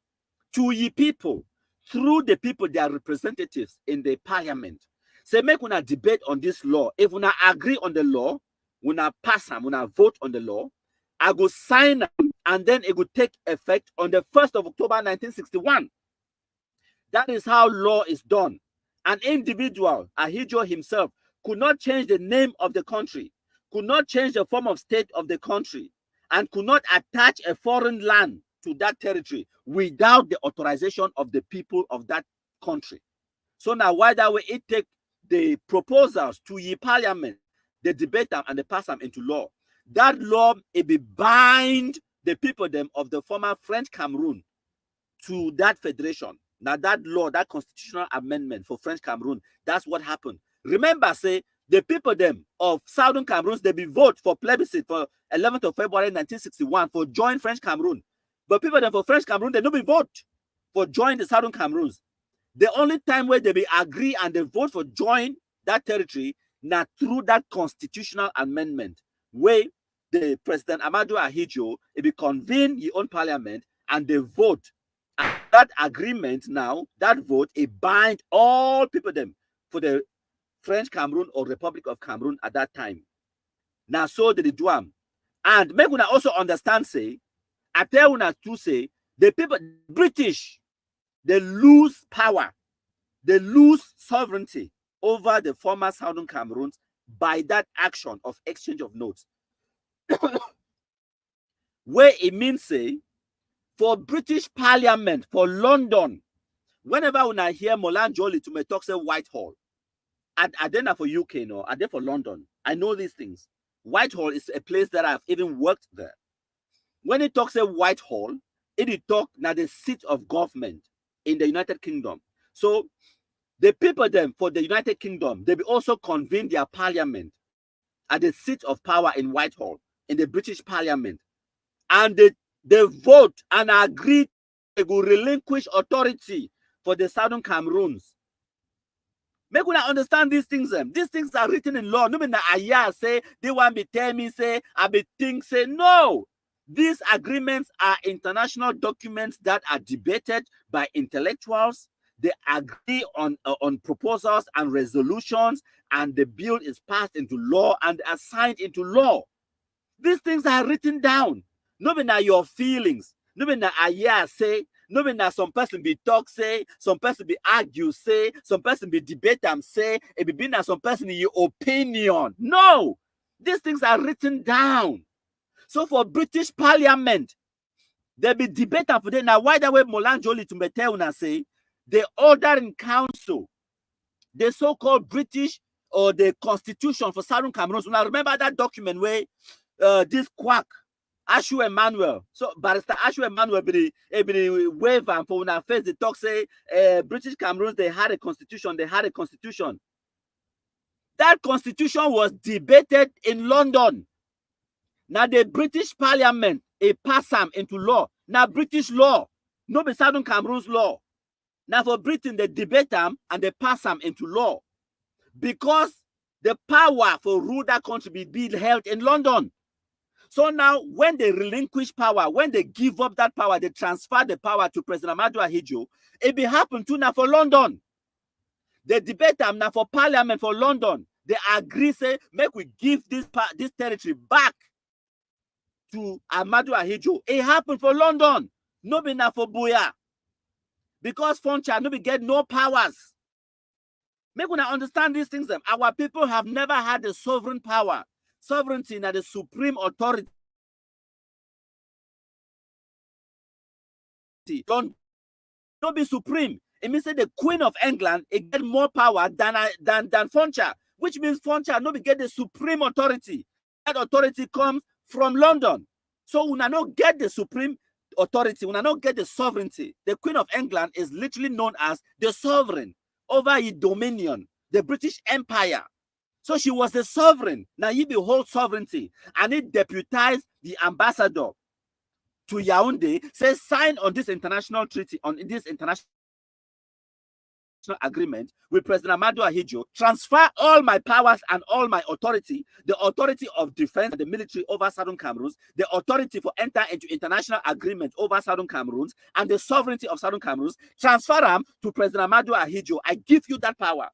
to ye people through the people, their representatives in the parliament. Say, make una debate on this law. If una agree on the law, una pass them, una vote on the law, I go sign them, and then it will take effect on the 1st of October 1961. That is how law is done. An individual, Ahidjo himself, could not change the name of the country, could not change the form of state of the country, and could not attach a foreign land to that territory without the authorization of the people of that country. So now, why that way? It take the proposals to the parliament, they debate them, and they pass them into law. That law, it be bind the people them of the former French Cameroon to that federation. Now that law, that constitutional amendment for French Cameroon, that's what happened. Remember, say, the people them of Southern Cameroons, they be vote for plebiscite for 11th of February 1961 for join French Cameroon. But people them for French Cameroon, they don't be vote for join the Southern Cameroons. The only time where they be agree and they vote for join that territory, now through that constitutional amendment, where the President Amadou Ahidjo, it be convene his own parliament and they vote. And that agreement now, that vote, it bind all people them for the French Cameroon or Republic of Cameroon at that time. Now, so they do am. And make una also understand, say, I tell una to say, the people, British, they lose power, they lose sovereignty over the former Southern Cameroons by that action of exchange of notes. Where it means, say, for British Parliament, for London, whenever when I hear Mola Njoh Litumbe talk say Whitehall, I then for UK, no, I then for London. I know these things. Whitehall is a place that I've even worked there. When it talks about Whitehall, it talk now the seat of government in the United Kingdom. So the people then for the United Kingdom, they will also convene their parliament at the seat of power in Whitehall, in the British Parliament. And they vote and agree they will relinquish authority for the Southern Cameroons. Make una understand these things. These things are written in law. No mean that I say they want me tell me say I be think say no. These agreements are international documents that are debated by intellectuals. They agree on proposals and resolutions, and the bill is passed into law and are signed into law. These things are written down. No mean that your feelings. No mean that I say. No mean that some person be talk say, some person be argue say, some person be debate and say, it be that some person in your opinion. No, these things are written down. So for British Parliament, there be debate for them. Now, why that way Mola Njoh Litumbe tell una say the order in council, the so-called British or the Constitution for Southern Cameroon. Now remember that document where this quack Ashu Emmanuel, so Barrister Ashu Emmanuel be the wave and for una face the talk say British Cameroons they had a constitution, That constitution was debated in London. Now the British Parliament pass them into law. Now British law, no be Southern Cameroon's law. Now for Britain they debate them and they pass them into law because the power for rule that country be held in London. So now, when they relinquish power, when they give up that power, they transfer the power to President Amadou Ahidjo, it be happen to now for London. They debate them now for Parliament for London. They agree, say, make we give this territory back to Amadou Ahidjo. It happened for London, no be now for Buya. Because Foncha no be get no powers. Make we understand these things. Our people have never had the sovereign power. Sovereignty and the supreme authority. Don't be supreme. It means that the Queen of England it get more power than Foncha, which means Foncha no be get the supreme authority. That authority comes from London. So we not get the supreme authority. We not get the sovereignty. The Queen of England is literally known as the sovereign over its dominion, the British Empire. So she was the sovereign. Now you behold sovereignty, and it deputized the ambassador to Yaoundé, says sign on this international treaty, on this international agreement with President Amadou Ahidjo, transfer all my powers and all my authority, the authority of defense and the military over Southern Cameroons, the authority for enter into international agreement over Southern Cameroons, and the sovereignty of Southern Cameroons, transfer them to President Amadou Ahidjo. I give you that power.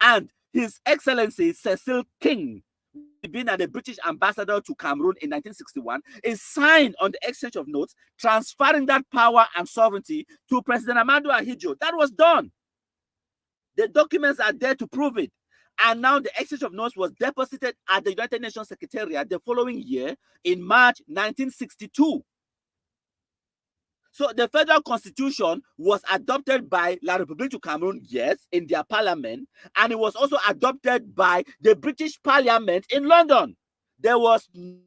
And His Excellency Cecil King, being the British ambassador to Cameroon in 1961, is signed on the exchange of notes, transferring that power and sovereignty to President Amadou Ahidjo. That was done. The documents are there to prove it. And now the exchange of notes was deposited at the United Nations Secretariat the following year in March 1962. So the federal constitution was adopted by La République du Cameroun, yes, in their parliament, and it was also adopted by the British Parliament in London. There was no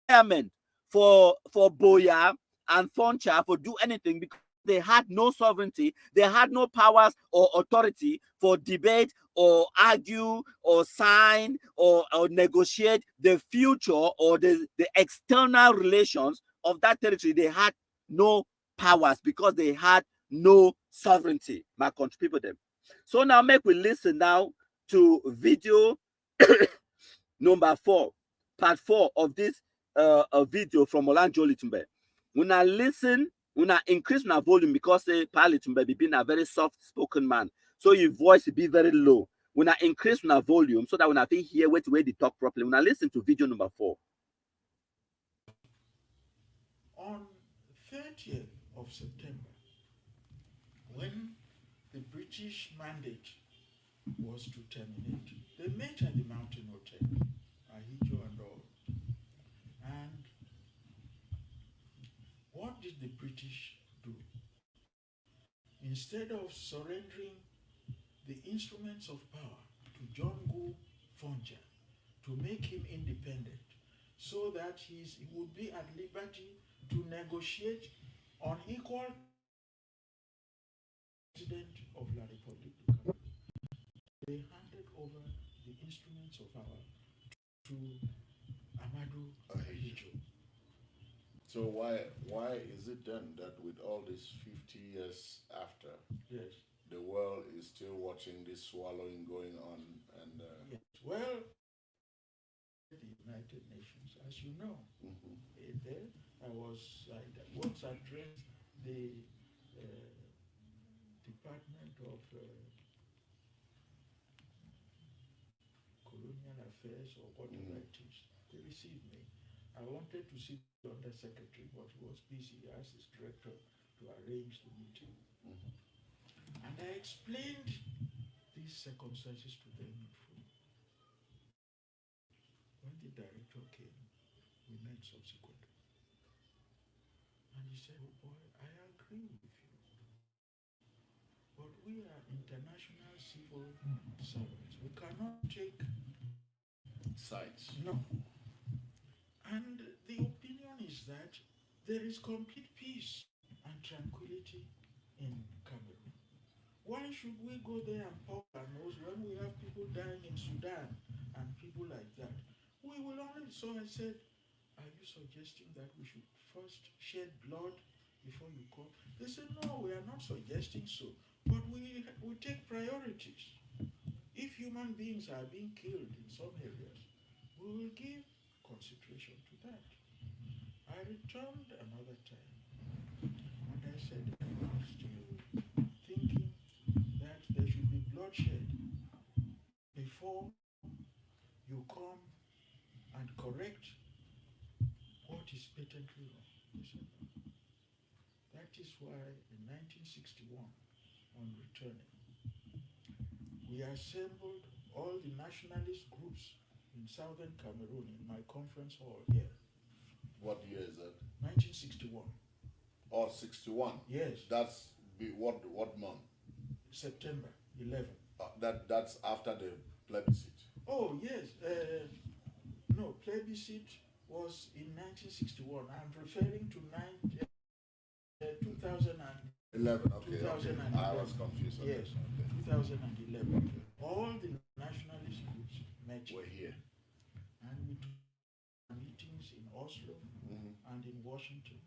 parliament for Boya and Foncha for do anything because they had no sovereignty, they had no powers or authority for debate or argue or sign or negotiate the future or the external relations of that territory. They had no powers because they had no sovereignty, my country people them. So now make we listen now to video number 4, part 4 of this video from Mola Njoh Litumbe. When I listen, when I increase my volume because Pa Litumbe be being a very soft spoken man, so your voice will be very low. When I increase my volume so that when I feel hear where they talk properly, when I listen to video number 4.
On 30th of September, when the British mandate was to terminate, they met at the Mountain Hotel, Ahijo and all. And what did the British do? Instead of surrendering the instruments of power to John Go Fonja to make him independent so that he would be at liberty to negotiate on equal president of La République du Cameroon, they handed over the instruments of power to Amadou Ahijo.
So why is it then that with all this 50 years after,
Yes.
the world is still watching this swallowing going on? And
Yes. Well, the United Nations, as you know, there I once addressed the Department of Colonial Affairs or whatever it is. They received me. I wanted to see the Undersecretary, but he was busy. He asked his director to arrange the meeting. And I explained these circumstances to them in full. When the director came, we met subsequently. And he said, oh boy, I agree with you. But we are international civil servants. We cannot take
sides.
no. And the opinion is that there is complete peace and tranquility in Cameroon. Why should we go there and poke our nose when we have people dying in Sudan and people like that? We will only. So I said, are you suggesting that we should first shed blood before you come? They said, no, we are not suggesting so. But we take priorities. If human beings are being killed in some areas, we will give consideration to that. I returned another time and I said, I'm still thinking that there should be bloodshed before you come and correct what is patently wrong. He said, no. That is why in 1961, on returning, we assembled all the nationalist groups in southern Cameroon in my conference hall here.
What year is that?
1961.
Oh, 61.
Yes.
That's what month?
September 11.
That's after the plebiscite.
Oh yes. No, plebiscite was in 1961. I'm referring to
2011. Okay.
2011.
I was confused.
Yes.
Okay.
2011. All the nationalist groups met
We're here.
and we took meetings in Oslo and in Washington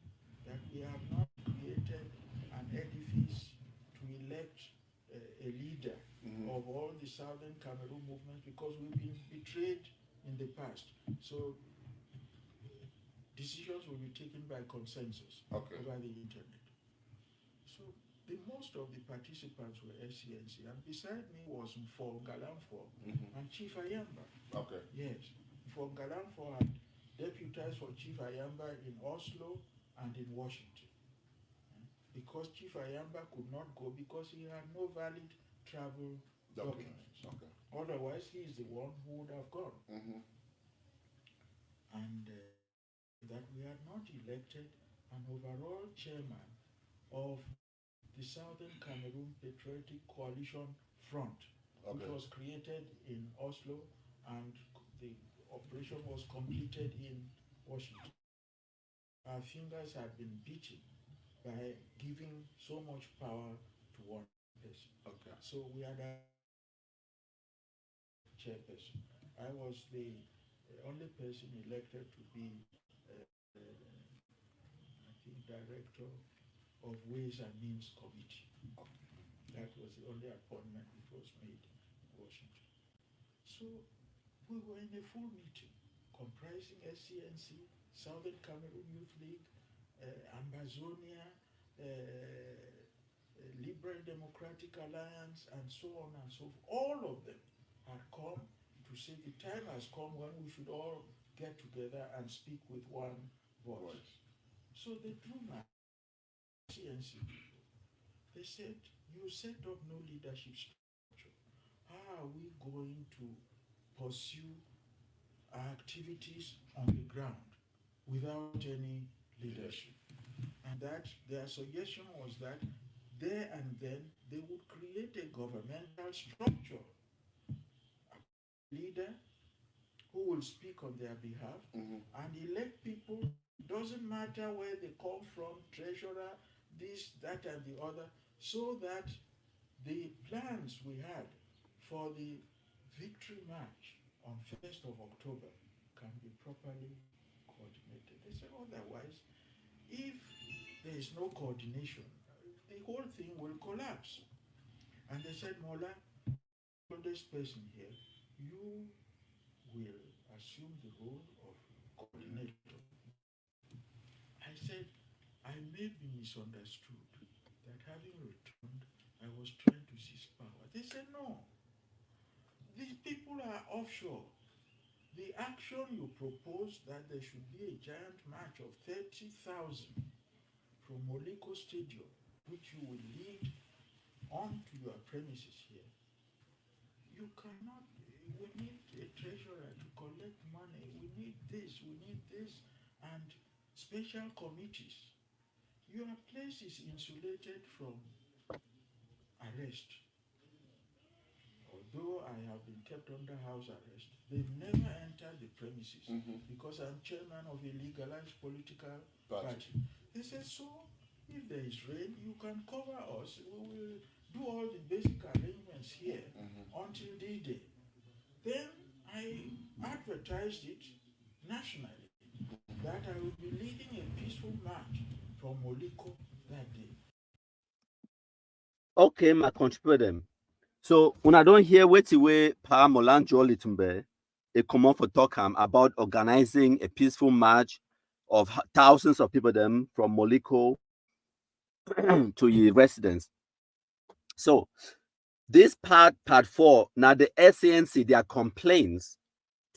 that we have not created an edifice to elect a leader of all the Southern Cameroon movements because we've been betrayed in the past. So decisions will be taken by consensus over the internet. So the most of the participants were SCNC, and beside me was Mfo Galanfo and Chief Ayamba.
Okay.
Yes, Mfo Galanfo had deputized for Chief Ayamba in Oslo and in Washington. Because Chief Ayamba could not go because he had no valid travel documents.
Okay.
Otherwise, he is the one who would have gone. And that we had not elected an overall chairman of the Southern Cameroon Patriotic Coalition Front, which was created in Oslo and the operation was completed in Washington. Our fingers had been beaten by giving so much power to one person.
Okay.
So we had a chairperson. I was the only person elected to be, I think, director of Ways and Means Committee. That was the only appointment that was made in Washington. So we were in a full meeting comprising SCNC, Southern Cameroon Youth League, Ambazonia, Liberal Democratic Alliance, and so on and so forth. All of them had come to say the time has come when we should all get together and speak with one voice. So they drew my CNC people. They said, you set up no leadership structure. How are we going to pursue our activities on the ground without any leadership? And that their suggestion was that there and then they would create a governmental structure, a leader who will speak on their behalf, and elect people. Doesn't matter where they come from, treasurer, this, that, and the other, so that the plans we had for the victory march on 1st of October can be properly coordinated. They said otherwise, if there is no coordination, the whole thing will collapse. And they said, Mola, oldest person here, you will assume the role of coordinator. I said, I may be misunderstood that having returned, I was trying to seize power. They said, no, these people are offshore. The action you propose that there should be a giant march of 30,000 from Moliko Stadium, which you will lead onto your premises here. You cannot, we need a treasurer to collect money. We need this, and special committees. Your place is insulated from arrest. Although I have been kept under house arrest, they've never entered the premises because I'm chairman of a legalized political party. They said, so if there is rain, you can cover us. We will do all the basic arrangements here until D-Day. Then I advertised it nationally that I will be leading a peaceful march from Moliko that day.
Okay, my contribute them. So when I don't hear what way Pa Mola Njoh Litumbe, a common for Tokam about organizing a peaceful march of thousands of people them from Moliko to your residence. So this part 4, now the SANC, their complaints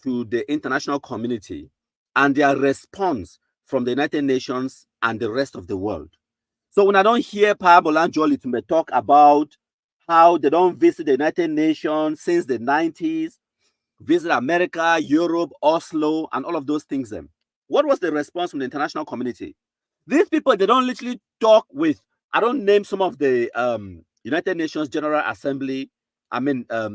to the international community and their response from the United Nations and the rest of the world. So when I don't hear Pa Mola Njoh Litumbe talk about how they don't visit the United Nations since the 90s, visit America, Europe, Oslo, and all of those things. Then, what was the response from the international community? These people, they don't literally talk with, I don't name some of the United Nations General Assembly,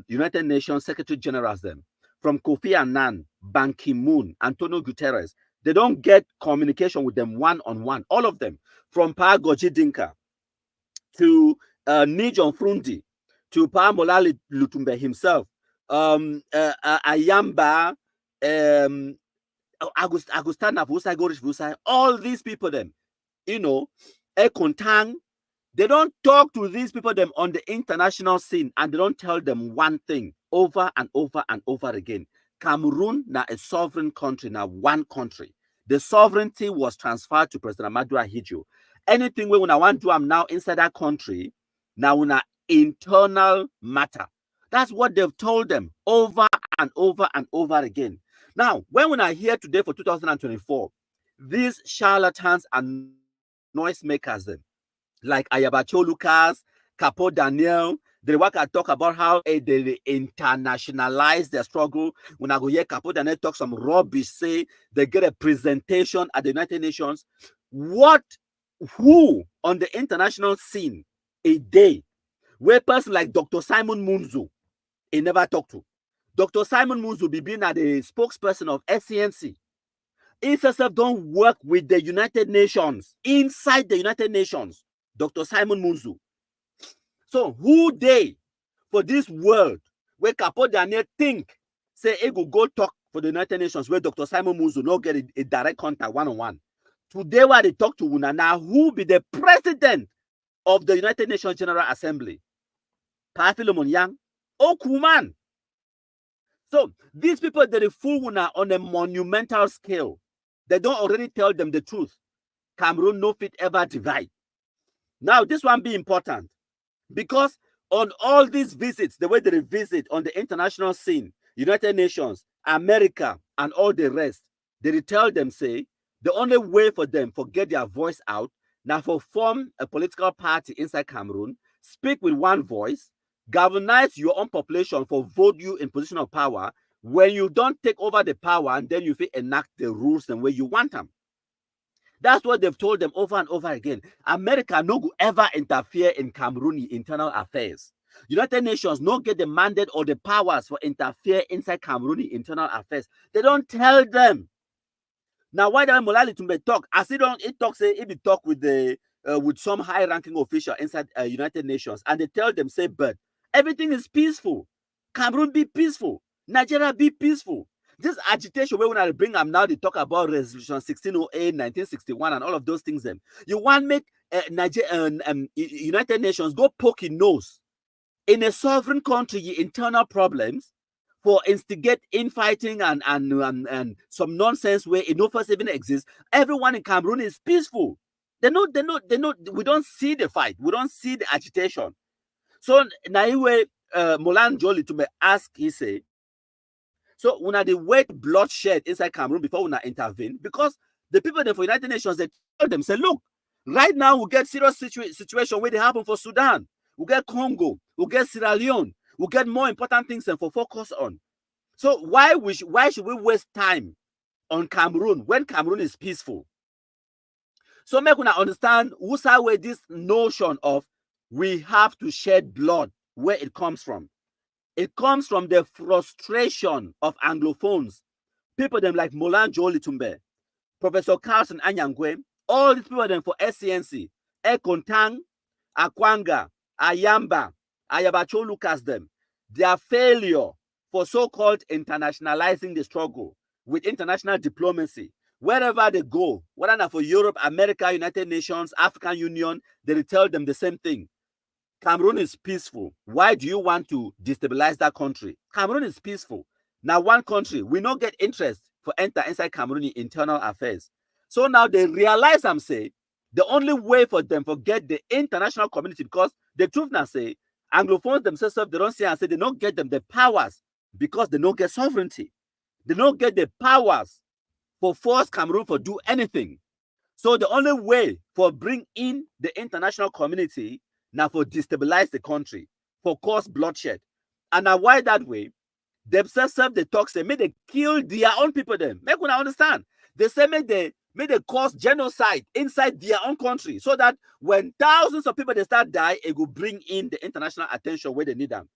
United Nations Secretary Generals, them, from Kofi Annan, Ban Ki-moon, Antonio Guterres. They don't get communication with them one-on-one, all of them, from Pa Goji Dinka to Nijon Frundi, to Pa Mola Lutumbe himself, Ayamba, Agustana Vusai, Gorish Vusai, all these people, them, Ekontang, they don't talk to these people them on the international scene, and they don't tell them one thing over and over and over again. Cameroon now a sovereign country, now one country. The sovereignty was transferred to President Amadou Ahidjo. Anything we want to do now inside that country, now in an internal matter. That's what they've told them over and over and over again. Now, when I hear today for 2024, these charlatans and noisemakers, them, like Ayabacho Lucas, Capo Daniel, they work and talk about how they internationalize their struggle. When I go hear Capo Daniel talk some rubbish, say they get a presentation at the United Nations. Who on the international scene a day where person like Dr. Simon Munzu, he never talked to. Dr. Simon Munzu be being at the spokesperson of SCNC. ISSF don't work with the United Nations, inside the United Nations, Dr. Simon Munzu. So who they for this world where Capo Daniel think say he go talk for the United Nations where Dr. Simon Munzu not get a direct contact one-on-one. Today where they talk to Una now, who be the president of the United Nations General Assembly? Pa Philemon Yang, Okuman. So these people, they fool Una on a monumental scale. They don't already tell them the truth. Cameroon no fit ever divide. Now this one be important because on all these visits, the way they visit on the international scene, United Nations, America, and all the rest, they tell them, say, the only way for them to get their voice out, now for form a political party inside Cameroon, speak with one voice, galvanize your own population for vote you in position of power. When you don't take over the power, and then you fit enact the rules the way you want them. That's what they've told them over and over again. America no go ever interfere in Cameroon internal affairs. United Nations no get the mandate or the powers for interfere inside Cameroon internal affairs. They don't tell them. Now, why don't Mola Litumbe talk? As he talk, say he be talk with the with some high-ranking official inside United Nations, and they tell them, say, but everything is peaceful. Cameroon be peaceful. Nigeria be peaceful. This agitation where when I bring them now, they talk about Resolution 1608, 1961, and all of those things. Them you want make United Nations go poke in nose in a sovereign country internal problems for instigate infighting and some nonsense where it no first even exists. Everyone in Cameroon is peaceful. They know. We don't see the fight. We don't see the agitation. So Naiwe Mola Njoh Litumbe ask, he say, so una the wait bloodshed inside Cameroon before una intervene, because the people there for United Nations, they tell them, say, look, right now we get serious situation where they happen for Sudan, we get Congo, we get Sierra Leone, we get more important things than for focus on. So why should we waste time on Cameroon when Cameroon is peaceful? So make una understand who's where this notion of we have to shed blood, where it comes from. It comes from the frustration of Anglophones. People them like Mola Njoh Litumbe, Professor Carlson Anyangwe, all these people them for SCNC, Ekontang, Akwanga, Ayamba, Ayabacho Lucas them. Their failure for so-called internationalizing the struggle with international diplomacy. Wherever they go, whether not for Europe, America, United Nations, African Union, they tell them the same thing. Cameroon is peaceful. Why do you want to destabilize that country? Cameroon is peaceful. Now, one country, we don't get interest for enter inside Cameroon internal affairs. So now they realize and say, the only way for them to get the international community, because the truth now say, Anglophones themselves, they don't say and say they don't get them the powers because they don't get sovereignty. They don't get the powers for force Cameroon for do anything. So the only way for bring in the international community now for destabilize the country, for cause bloodshed. And now why that way? Themselves they talk, say, may they kill their own people then. Make una understand. They say may they cause genocide inside their own country, so that when thousands of people they start die, it will bring in the international attention where they need them.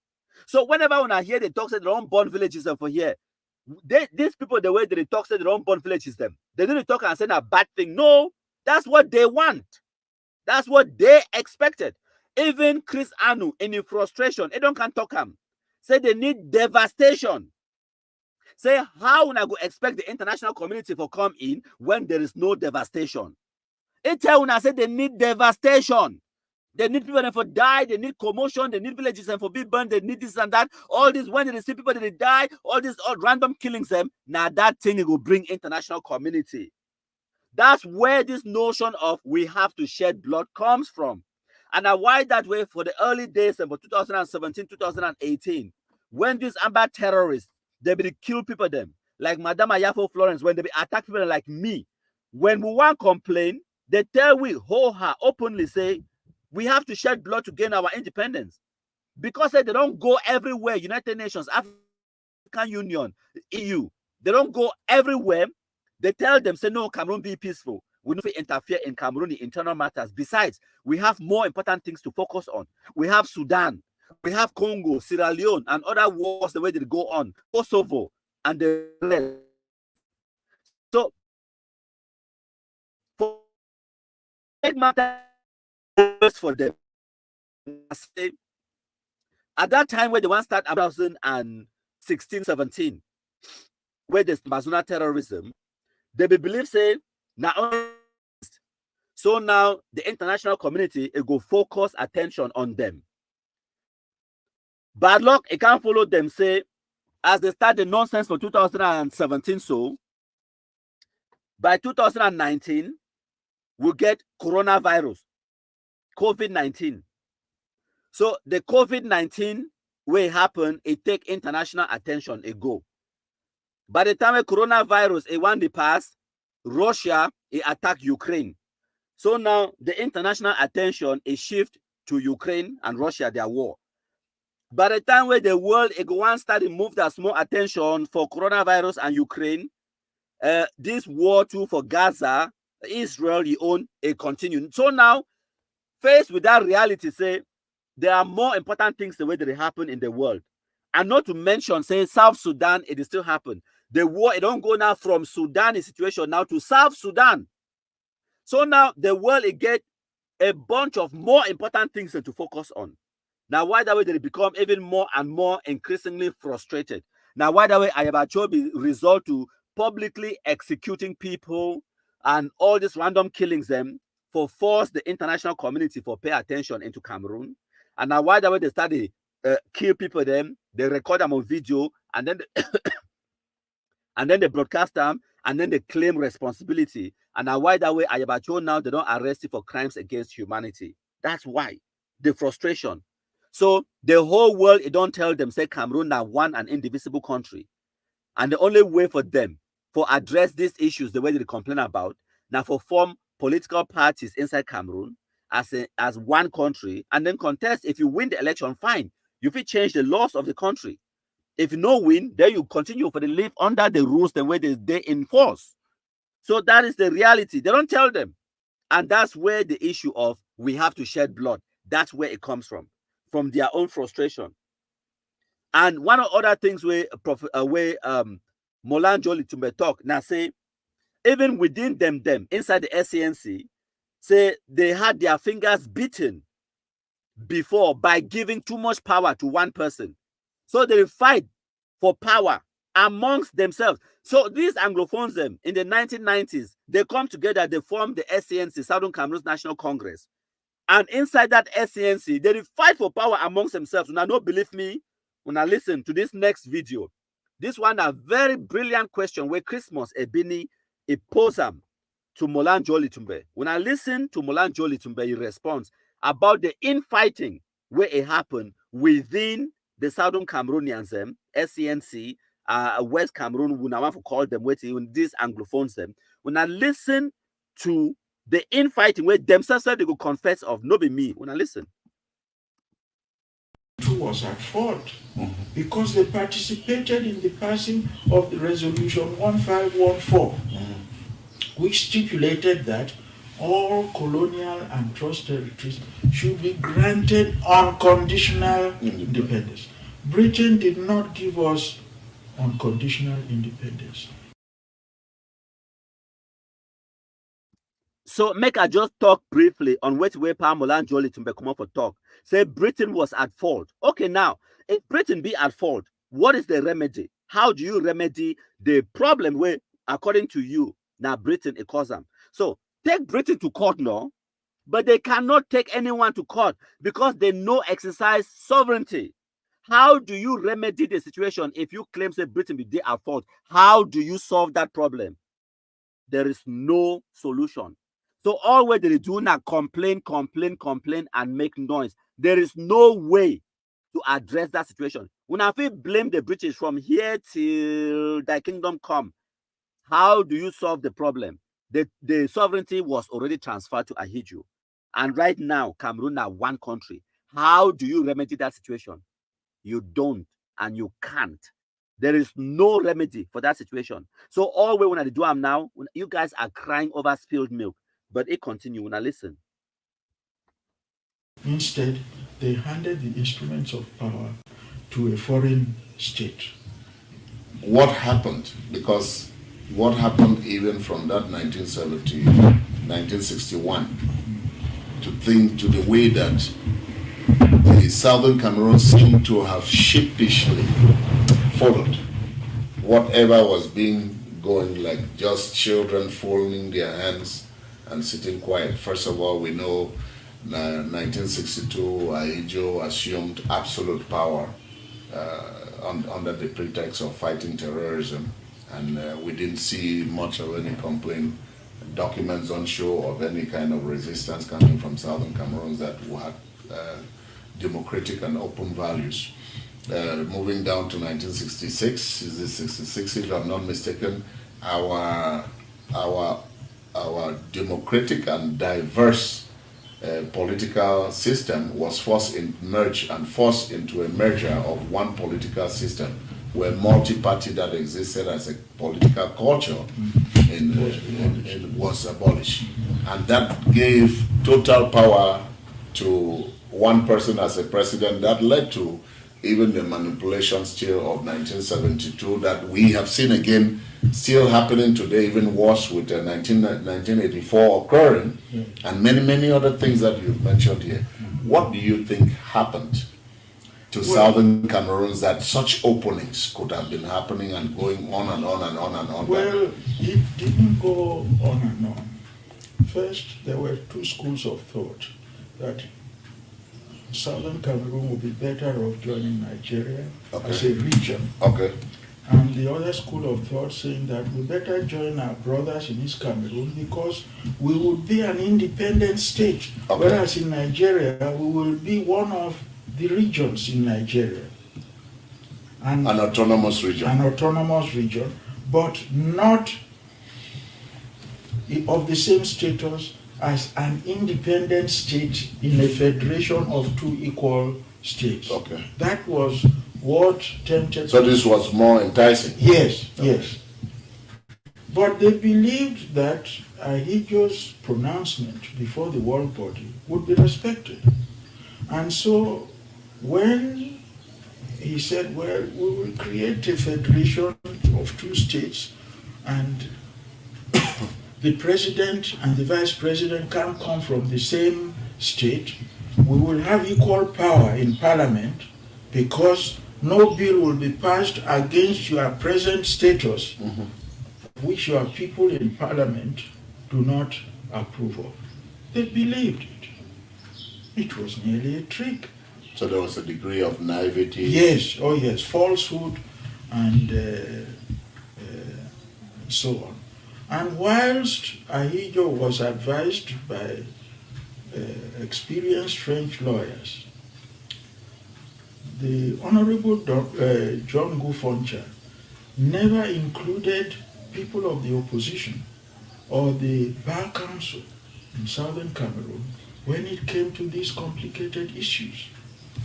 So whenever when I hear they talk, say they don't burn villages for here, these people, the way they talk, say they don't burn villages them. They didn't talk and say a bad thing. No, that's what they want. That's what they expected. Even Chris Anu, in his frustration, they don't can talk him. Say they need devastation. Say how una go expect the international community to come in when there is no devastation? It tell una say they need devastation. They need people to die, they need commotion, they need villages and for be burned, they need this and that. All this, when they see people that they die, all this all random killings them. Now that thing it will bring international community. That's where this notion of we have to shed blood comes from. And now why that way for the early days of 2017, 2018, when these amber terrorists, they be kill people them, like Madame Ayafo Florence, when they be attack people like me. When we want complain, they tell we openly say, we have to shed blood to gain our independence. Because they don't go everywhere, United Nations, African Union, EU, they don't go everywhere. They tell them, say, no, Cameroon be peaceful. We don't interfere in Cameroon internal matters. Besides, we have more important things to focus on. We have Sudan, we have Congo, Sierra Leone, and other wars the way they go on, Kosovo, and the rest. So make matters for them. At that time, where they want to start 2016, 17, where there's Mazuna terrorism, they believe say now. So now the international community it go focus attention on them. Bad luck, it can't follow them. Say as they start the nonsense for 2017, so by 2019 we'll get coronavirus, COVID-19. So the COVID-19 will happen, it take international attention, it go. By the time the coronavirus it want to pass, Russia it attack Ukraine. So now the international attention is shift to Ukraine and Russia, their war. By the time where the world it go one start to move that small attention for coronavirus and Ukraine, this war too for Gaza, Israel, you own it continue. So now, faced with that reality, say there are more important things the way that they happen in the world. And not to mention, say South Sudan, it is still happen. The war, it don't go now from Sudan situation now to South Sudan. So now the world it get a bunch of more important things to focus on. Now why that way they become even more and more increasingly frustrated. Now why that way Ayabacho be resort to publicly executing people and all these random killings them for force the international community for pay attention into Cameroon. And now why that way they start to kill people them, they record them on video and then and then they broadcast them and then they claim responsibility. And now why that way Ayabacho now they don't arrest you for crimes against humanity. That's why the frustration. So the whole world it don't tell them say Cameroon now one and indivisible country. And the only way for them for address these issues the way they complain about now for form political parties inside Cameroon as one country and then contest. If you win the election, fine. You will change the laws of the country. If you no win, then you continue for the live under the rules the way they enforce. So that is the reality. They don't tell them. And that's where the issue of we have to shed blood, that's where it comes from their own frustration. And one of other things where Mola Njoh Litumbe talk now say, even within them inside the SCNC, say they had their fingers beaten before by giving too much power to one person. So they fight for power amongst themselves. So these Anglophones them in the 1990s, they come together, they form the SCNC, Southern Cameroons National Congress. And inside that SCNC, they fight for power amongst themselves. Now, don't believe me, when I listen to this next video, this one a very brilliant question where Christmas Ebini pose them to Mola Njoh Litumbe. When I listen to Mola Njoh Litumbe, he responds about the infighting where it happened within the Southern Cameroonians, SCNC, West Cameroon, when I want to call them, when these Anglophones them. When I listen to the infighting where themselves said they could confess of, no be me. When I listen.
Was at fault because they participated in the passing of the resolution 1514, which stipulated that all colonial and trust territories should be granted unconditional independence. Britain did not give us unconditional independence.
So make I just talk briefly on which way Mola Njoh Litumbe come up for talk. Say Britain was at fault. Okay, now, if Britain be at fault, what is the remedy? How do you remedy the problem where, according to you, now Britain it caused them? So take Britain to court now, but they cannot take anyone to court because they no exercise sovereignty. How do you remedy the situation if you claim say Britain be at fault? How do you solve that problem? There is no solution. So all what they do now complain, and make noise. There is no way to address that situation. When I feel blame the British from here till the kingdom come, how do you solve the problem? The sovereignty was already transferred to Ahiju. And right now, Cameroon are one country. How do you remedy that situation? You don't and you can't. There is no remedy for that situation. So all we want to do now, you guys are crying over spilled milk. But it continues. Now listen.
Instead, they handed the instruments of power to a foreign state.
What happened? Because what happened even from that 1961 to the way that the Southern Cameroon seemed to have sheepishly followed whatever was being going, like just children folding their hands and sitting quiet. First of all, we know 1962, Ahidjo assumed absolute power under the pretext of fighting terrorism, and we didn't see much of any complaint. Documents don't show of any kind of resistance coming from Southern Cameroons that had democratic and open values. Moving down to 1966, is it 66 if I'm not mistaken, our democratic and diverse political system was forced into a merger of one political system, where multi-party that existed as a political culture was abolished. And that gave total power to one person as a president. That led to even the manipulation still of 1972 that we have seen again still happening today, even worse with 1984 occurring, and many other things that you've mentioned here. What do you think happened to Southern Cameroons that such openings could have been happening and going on and on and on and on?
Well, it didn't go on and on. First, there were two schools of thought that Southern Cameroon would be better off joining Nigeria as a region.
Okay.
And the other school of thought saying that we better join our brothers in East Cameroon because we would be an independent state, whereas in Nigeria we will be one of the regions in Nigeria. And
an autonomous region.
An autonomous region, but not of the same status as an independent state in a federation of two equal states.
Okay.
That was what tempted.
So this was more enticing.
Yes, yes. But they believed that Ahidjo's pronouncement before the world body would be respected. And so when he said, well, we will create a federation of two states, and the president and the vice president can come from the same state, we will have equal power in parliament because no bill will be passed against your present status, which your people in parliament do not approve of. They believed it. It was nearly a trick.
So there was a degree of naivety.
Yes, oh yes, falsehood and so on. And whilst Ahidjo was advised by experienced French lawyers, the Honorable John Foncha never included people of the opposition or the Bar Council in Southern Cameroon when it came to these complicated issues.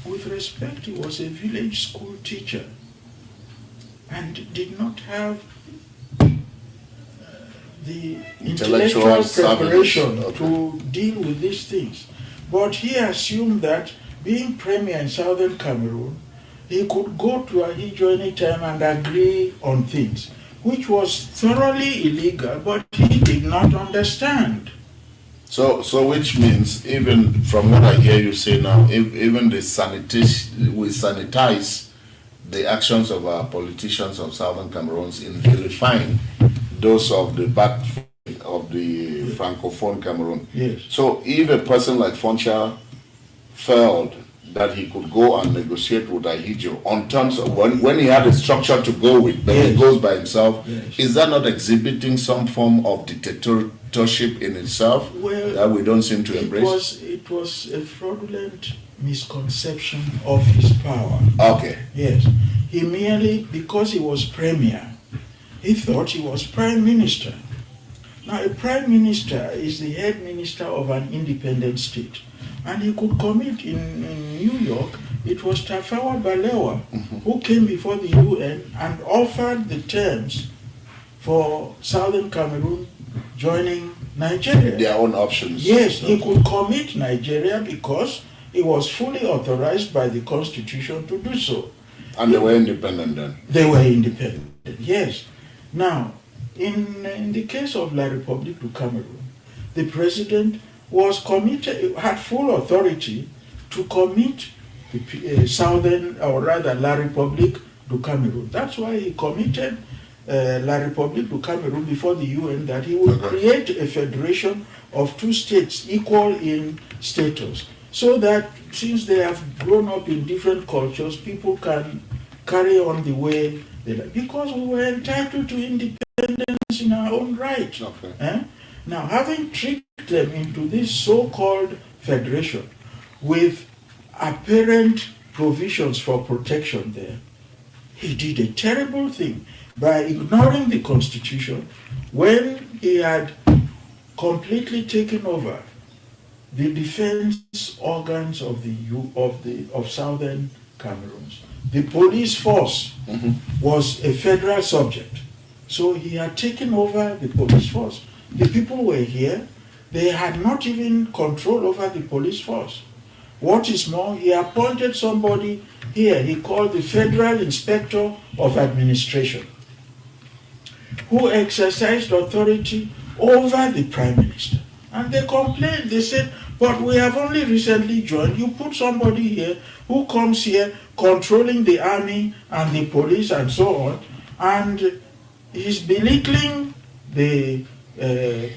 With respect, he was a village school teacher and did not have the intellectual preparation to deal with these things. But he assumed that being premier in Southern Cameroon, he could go to Ahidjo anytime and agree on things, which was thoroughly illegal, but he did not understand.
So which means, even from what I hear you say now, even we sanitize the actions of our politicians of Southern Cameroons in vilifying those of the Francophone Cameroon.
Yes.
So if a person like Foncha felt that he could go and negotiate with Ahidjo on terms of when he had a structure to go with, but he goes by himself, is that not exhibiting some form of dictatorship in itself that we don't seem to embrace?
It was a fraudulent misconception of his power.
Okay.
Yes. He merely, because he was premier, he thought he was prime minister. Now, a prime minister is the head minister of an independent state. And he could commit in New York. It was Tafawa Balewa who came before the UN and offered the terms for Southern Cameroon joining Nigeria.
Their own options.
Yes, he could commit Nigeria because he was fully authorized by the Constitution to do so.
And they were independent then?
They were independent, yes. Now, in the case of La République du Cameroun, the president was committed, had full authority to commit the Southern, or rather La République du Cameroon. That's why he committed La République du Cameroon before the UN, that he would create a federation of two states equal in status, so that since they have grown up in different cultures, people can carry on the way they like. Because we were entitled to independence in our own right.
Okay.
Now, having tricked them into this so-called federation with apparent provisions for protection there, he did a terrible thing by ignoring the constitution when he had completely taken over the defense organs of southern Cameroons. The police force was a federal subject, so he had taken over the police force. The people were here; they had not even control over the police force. What is more, he appointed somebody here he called the Federal Inspector of Administration, who exercised authority over the Prime Minister. And they complained, they said, but we have only recently joined. You put somebody here who comes here controlling the army and the police and so on, and he's belittling the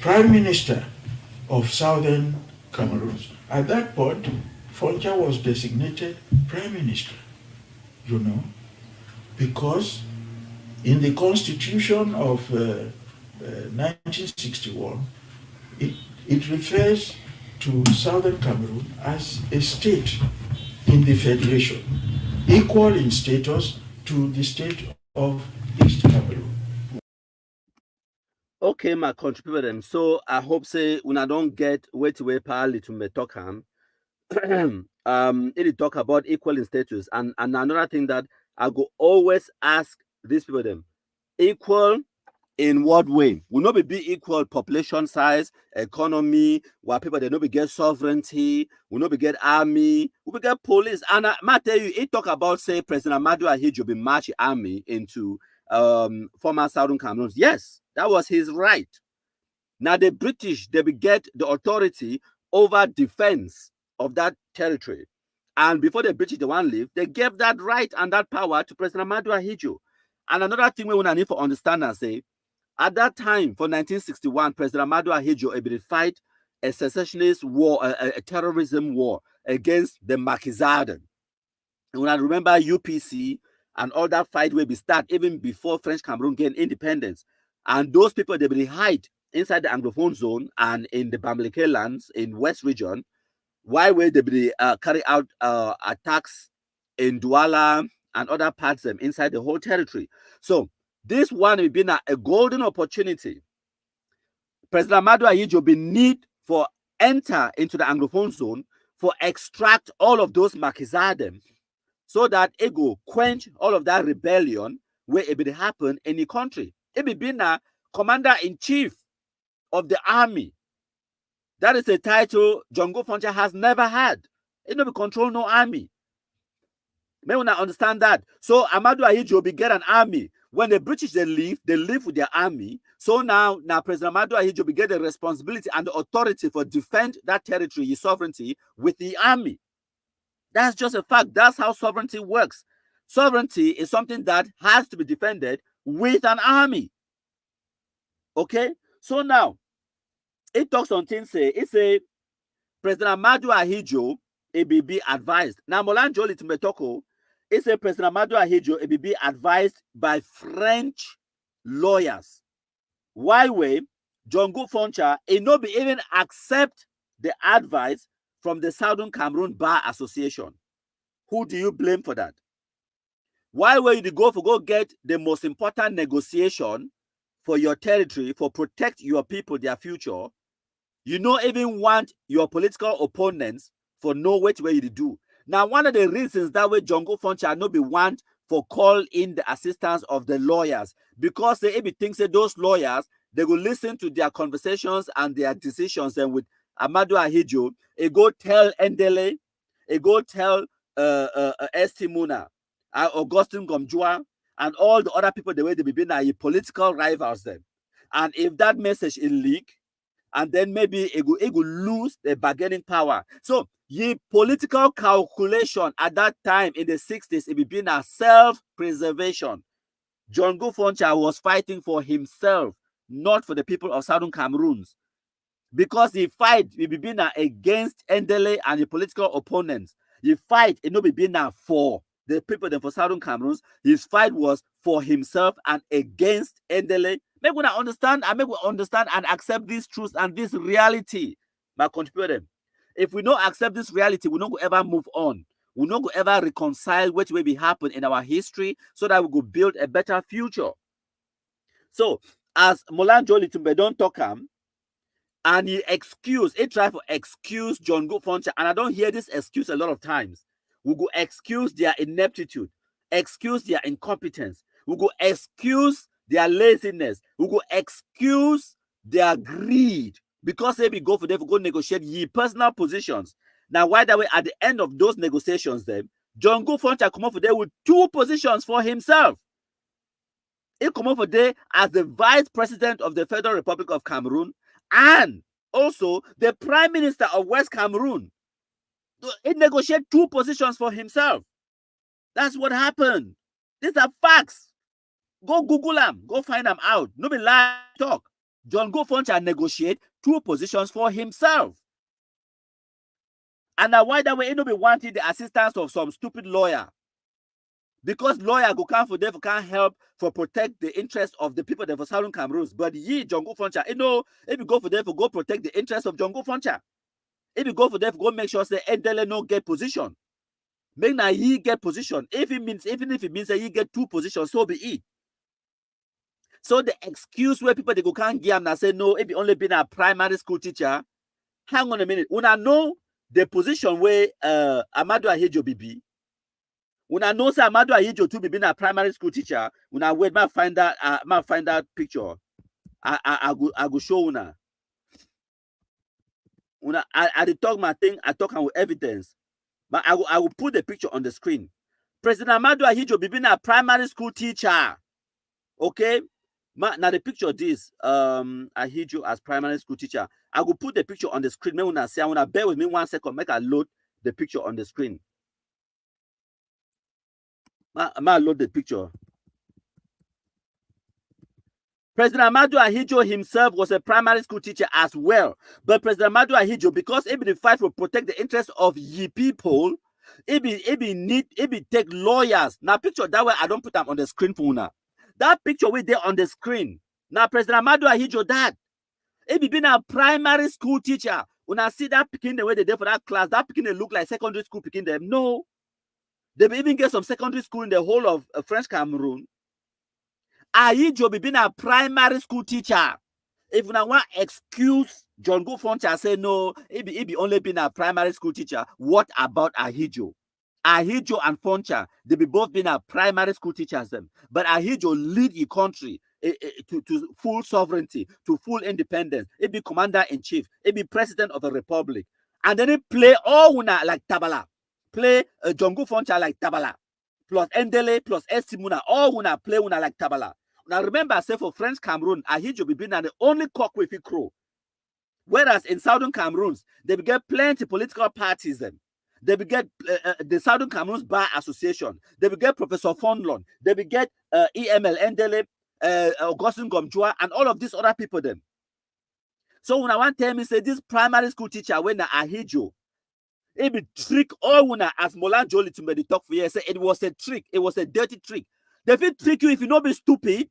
Prime Minister of Southern Cameroons. At that point, Foncha was designated Prime Minister, because in the Constitution of 1961, it refers to Southern Cameroon as a state in the Federation, equal in status to the state of East Cameroon.
Okay, my contributor them. So I hope say when I don't get way to way parallel to me talk it talk about equal in status, and another thing that I go always ask these people them, equal in what way? Will not be equal population size, economy, where people they not be get sovereignty, will not be get army, will be get police. And I might tell you, it talk about say President Amadou Ahidjo be march army into former Southern Cameroons. Yes, that was his right. Now the British they be get the authority over defense of that territory. And before the British the one leave, they gave that right and that power to President Amadou Ahidjo. And another thing we want to need to understand and say, at that time, for 1961, President Amadou Ahidjo able to fight a secessionist war, a terrorism war against the Maquisarden. And when I remember UPC and all that fight will be start even before French Cameroon gained independence. And those people, they will hide inside the Anglophone zone and in the Bamileke lands in West region. Why will they be carry out attacks in Douala and other parts of them inside the whole territory? So this one will be a golden opportunity. President Amadou Ahidjo be need for enter into the Anglophone zone for extract all of those Maquisarden so that it go quench all of that rebellion where it will happen in the country. It be being a commander-in-chief of the army. That is a title Django Foncha has never had. It no be control no army. May we not understand that. So Amadou Ahidjo be get an army. When the British they leave with their army. So now President Amadou Ahidjo be get the responsibility and the authority for defend that territory, his sovereignty, with the army. That's just a fact. That's how sovereignty works. Sovereignty is something that has to be defended with an army. Okay? So now, it talks on things say, it say, President Amadou Ahidjo, be advised. Now, Mola Njoh Litumbe, it say President Amadou Ahidjo, be advised by French lawyers. Why way, Django Foncha, it no be even accept the advice from the Southern Cameroon Bar Association. Who do you blame for that? Why were you to go get the most important negotiation for your territory, for protect your people, their future? You don't even want your political opponents for no way to where you do. Now, one of the reasons that way Django Foncha no be want for call in the assistance of the lawyers, because they be thinks that those lawyers, they will listen to their conversations and their decisions, and with Amadou Ahidjo, it go tell Endele, it go tell Estimuna, Augustine Gomjua, and all the other people the way they be being political rivals them. And if that message is leaked, and then maybe it will lose the bargaining power. So the political calculation at that time in the 60s, it been a self-preservation. John Go Foncha was fighting for himself, not for the people of Southern Cameroons. Because he fight, he be against Endele and the political opponents. He fight, it no be for the people for Southern Cameroons. His fight was for himself and against Endele. Make we understand and make we understand and accept these truths and this reality. My contributor, if we don't accept this reality, we don't go ever move on. We don't go ever reconcile what will be happen in our history so that we go build a better future. So, as Mola Njoh Litumbe don't talk and he try to excuse John Go Foncha, and I don't hear this excuse a lot of times. We go excuse their ineptitude, excuse their incompetence, we go excuse their laziness, we go excuse their greed, because they be go for them to go negotiate ye personal positions. Now, why that way at the end of those negotiations, then John Go Foncha come up for there with 2 positions for himself. He come up for there as the Vice President of the Federal Republic of Cameroon and also the Prime Minister of West Cameroon. He negotiated 2 positions for himself. That's what happened. These are facts. Go Google them. Go find them out. No be lie talk. John Go Foncha negotiate 2 positions for himself. And now why that way he no be wanting the assistance of some stupid lawyer? Because lawyer go come for them can't help for protect the interest of the people that for Southern Cameroons. But John Go Foncha, if you go for them for go protect the interest of John Go Foncha. If you go for them for go make sure say Endele no get position. Make now he get position. Even if it means that he get 2 positions, so be it. So the excuse where people they go can't give him and say no, if he only been a primary school teacher. Hang on a minute. When I know the position where Amadou Ahidjo Bibi. When I know say Amadou Ahidjo too be a primary school teacher, when I wait, might find that picture. I go show una. When I talk my thing, I talk with evidence. But I will put the picture on the screen. President Amadou Ahidjo be a primary school teacher. Okay? Now the picture this Ahidjo as primary school teacher. I will put the picture on the screen. When I say I wanna bear with me 1 second, make I load the picture on the screen. I load the picture. President Amadou Ahidjo himself was a primary school teacher as well. But President Amadou Ahidjo, because he be fight to protect the interests of ye people, he be take lawyers. Now picture that way I don't put them on the screen for now. That picture we there on the screen. Now President Amadou Ahidjo that he be been a primary school teacher. When I see that picking the way they did for that class, that picking they look like secondary school picking them. No. They even get some secondary school in the whole of French Cameroon. Ahidjo be a primary school teacher. If you want to excuse John Go Foncha say no, he be only been a primary school teacher, what about Ahidjo? Ahidjo and Foncha, they be both been a primary school teachers them. But Ahidjo lead the country to full sovereignty, to full independence. He be commander-in-chief. He be president of the republic. And then he play all una like Tabala. Play John Go Foncha like Tabala. Plus Endele, plus Estimuna, all una play una like Tabala. Now remember, I say for French Cameroon, Ahidjo be been the only cock with a crow. Whereas in Southern Cameroons, they get plenty political parties them. They will get the Southern Cameroons Bar Association. They will get Professor Fonlon. They will get EML Endele, Augustine Gomjua, and all of these other people them. So when I want to tell me, say this primary school teacher when Ahidjo, it be trick all una as Mola Njoh Litumbe talk for you. Say it was a trick. It was a dirty trick. They will trick you if you not be stupid.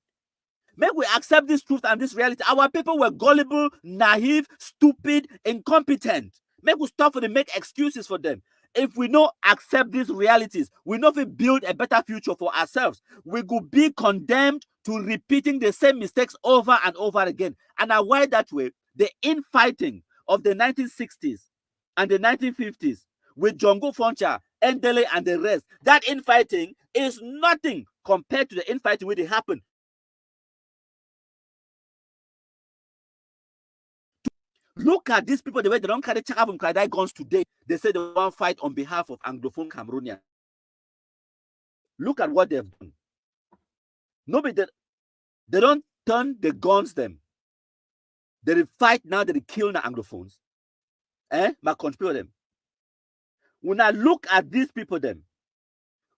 Make we accept this truth and this reality. Our people were gullible, naive, stupid, incompetent. Make we stop for them, make excuses for them. If we don't accept these realities, we not build a better future for ourselves. We could be condemned to repeating the same mistakes over and over again. And why that way? The infighting of the 1960s and the 1950s with John Go Foncha, Endele, and the rest, that infighting is nothing compared to the infighting where they happen. Look at these people, the way they don't carry chaka from Kradai guns today. They say they want to fight on behalf of Anglophone Cameroonians. Look at what they've done. Nobody, they don't turn the guns them. They fight now, they kill the Anglophones. My country them. When I look at these people them,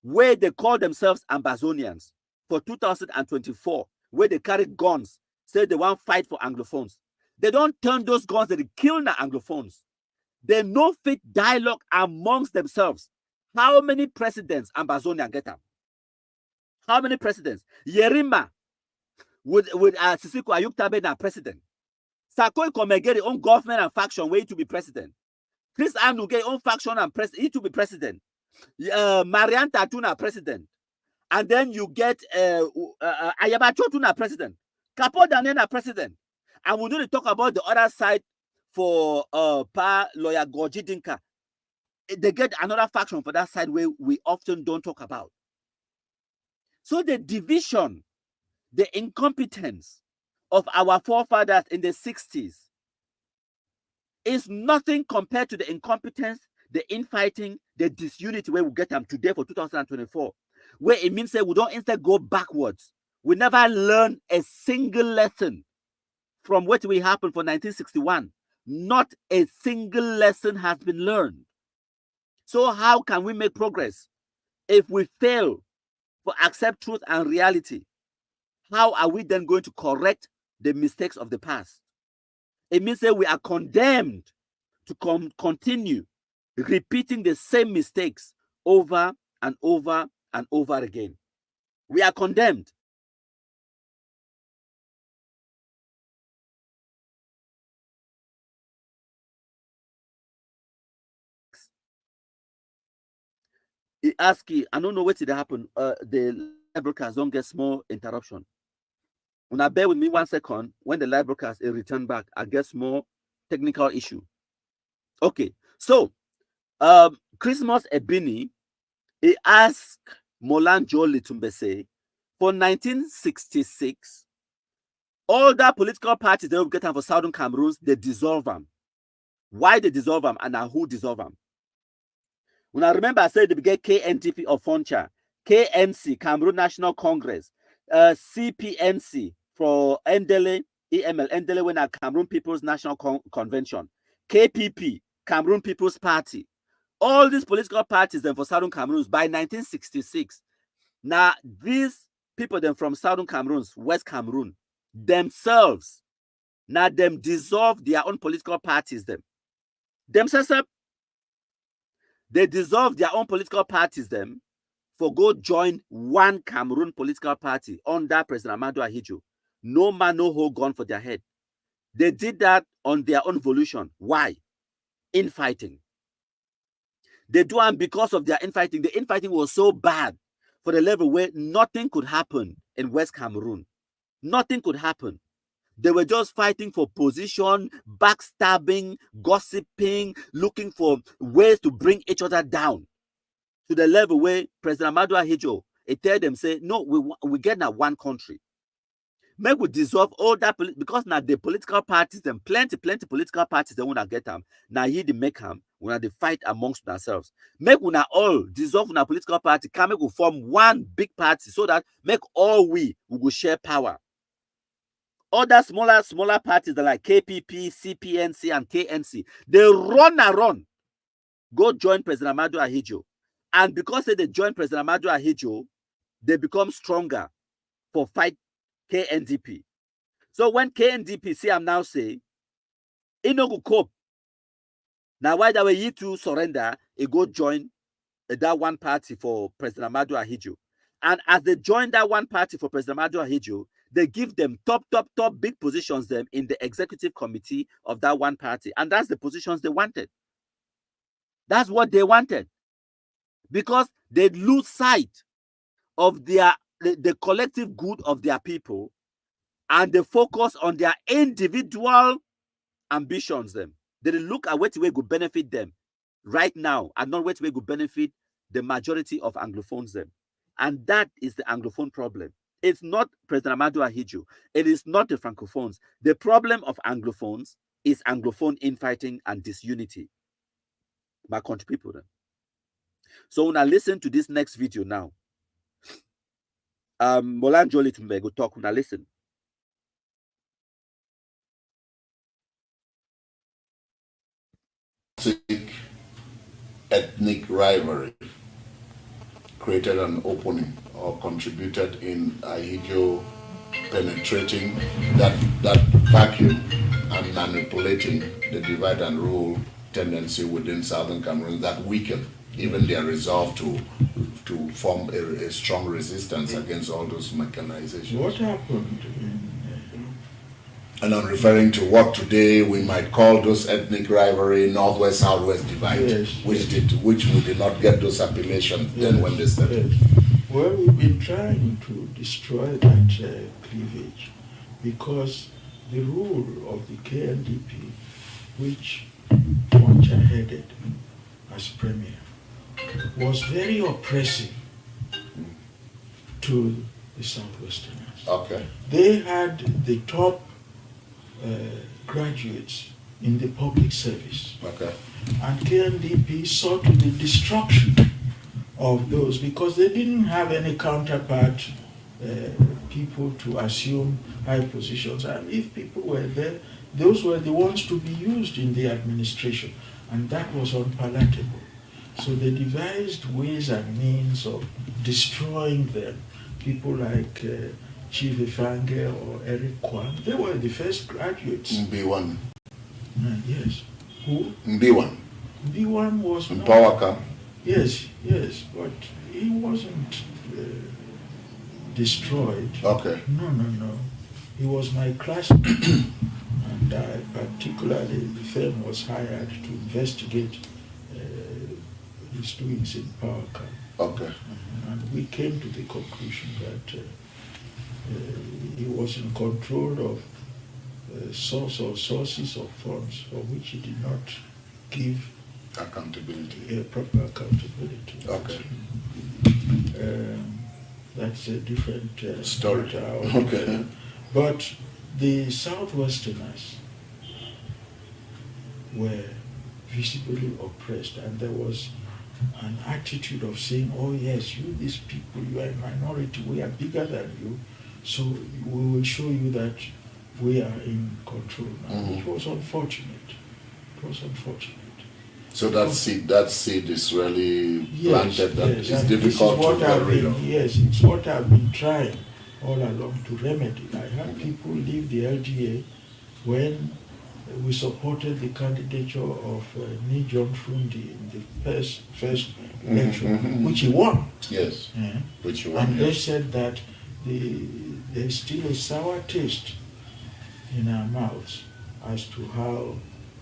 where they call themselves Amazonians for 2024, where they carry guns, say they want to fight for Anglophones. They don't turn those guns, they kill the Anglophones. They no fit dialogue amongst themselves. How many presidents Amazonian get them? How many presidents? Yerima with Sisiko Ayuktabe na president. Sakoi Kome get his own government and faction where to be president. Chris Anu get his own faction and he to be president. Marianne Tatuna president. And then you get Ayabacho Tuna president. Kapo Danena president. And we need to talk about the other side for lawyer Goji Dinka. They get another faction for that side where we often don't talk about. So the division, the incompetence of our forefathers in the 60s is nothing compared to the incompetence, the infighting, the disunity where we get them today for 2024, where it means that we don't instead go backwards. We never learn a single lesson from what we happened for 1961. Not a single lesson has been learned. So how can we make progress if we fail to accept truth and reality? How are we then going to correct the mistakes of the past? It means that we are condemned to continue repeating the same mistakes over and over and over again. We are condemned. He asked you, I don't know what did happen. The live broadcast don't get small interruption. When I bear with me 1 second, when the live broadcast is returned back, I get small technical issue. Okay, so Christmas Ebini, he asked Mola Njoh Litumbe say, for 1966, all the political parties they will get them for Southern Cameroons, they dissolve them. Why they dissolve them and who dissolve them? When I remember, I said they began KNTP of Foncha, KNC, Cameroon National Congress, CPNC for Ndele, EML, Ndele when at Cameroon People's National Convention, KPP, Cameroon People's Party. All these political parties then for Southern Cameroons by 1966. Now, these people then from Southern Cameroons, West Cameroon, themselves, now them dissolve their own political parties themselves. They dissolve their own political parties for go join one Cameroon political party under President Amadou Ahidjo. No man, no hold gun for their head. They did that on their own volition. Why? Infighting. They do it because of their infighting. The infighting was so bad for the level where nothing could happen in West Cameroon. Nothing could happen. They were just fighting for position, backstabbing, gossiping, looking for ways to bring each other down to the level where President Amadou Ahidjo, it tell them, say, no, we get now one country. Make we dissolve all that, because now the political parties, them plenty political parties, they want to get them. Now here they make them, when they fight amongst themselves. Make we now all dissolve our political party, can make we form one big party so that make all we will share power. Other smaller parties that like KPP, CPNC, and KNC, they run, go join President Amadou Ahidjo. And because they join President Amadou Ahidjo, they become stronger for fight KNDP. So when KNDP see I'm now say, it no go cope. Now why that way you to surrender, it go join that one party for President Amadou Ahidjo. And as they join that one party for President Amadou Ahidjo, they give them top big positions them in the executive committee of that one party. And that's the positions they wanted. That's what they wanted. Because they lose sight of the collective good of their people, and they focus on their individual ambitions them. They look at what way could benefit them right now and not what way could benefit the majority of Anglophones them. And that is the Anglophone problem. It's not President Amadou Ahidjo. It is not the Francophones. The problem of Anglophones is Anglophone infighting and disunity. My country people then. So when I listen to this next video now, Mola Njoh Litumbe go talk when I listen.
ethnic rivalry created an opening or contributed in Ahidjo penetrating that vacuum and manipulating the divide and rule tendency within Southern Cameroon that weakened even their resolve to form a strong resistance against all those mechanizations.
What happened
and I'm referring to what today we might call those ethnic rivalry, Northwest-Southwest divide,
Yes,
which we did not get those appellations then when they started.
Well, we've been trying to destroy that cleavage because the rule of the KNDP, which Foncha headed as premier, was very oppressive to the Southwesterners.
Okay.
They had the top graduates in the public service.
Okay.
And KNDP saw to the destruction of those because they didn't have any counterpart people to assume high positions. And if people were there, those were the ones to be used in the administration. And that was unpalatable. So they devised ways and means of destroying them. People like Chief Ifange or Eric Kwan, they were the first graduates.
B1.
Yes. Who?
B1.
B1 was
In
not.
Power Camp.
Yes, but he wasn't destroyed.
Okay.
No. He was my classmate. And particularly the firm was hired to investigate his doings in Power Camp.
Okay.
And we came to the conclusion that he was in control of sources of funds for which he did not give
accountability.
Proper accountability.
Okay.
That's a different
story.
Okay. But the Southwesterners were visibly oppressed, and there was an attitude of saying, oh yes, you these people, you are a minority, we are bigger than you, so we will show you that we are in control now.
Mm-hmm.
It was unfortunate. It was unfortunate.
So that seed is really planted, that
yes,
it's difficult to get rid of.
Yes, it's what I've been trying all along to remedy. I had people leave the LGA when we supported the candidature of John Fundi in the first election, which he won.
Yes, which he won.
And they said that there's still a sour taste in our mouths as to how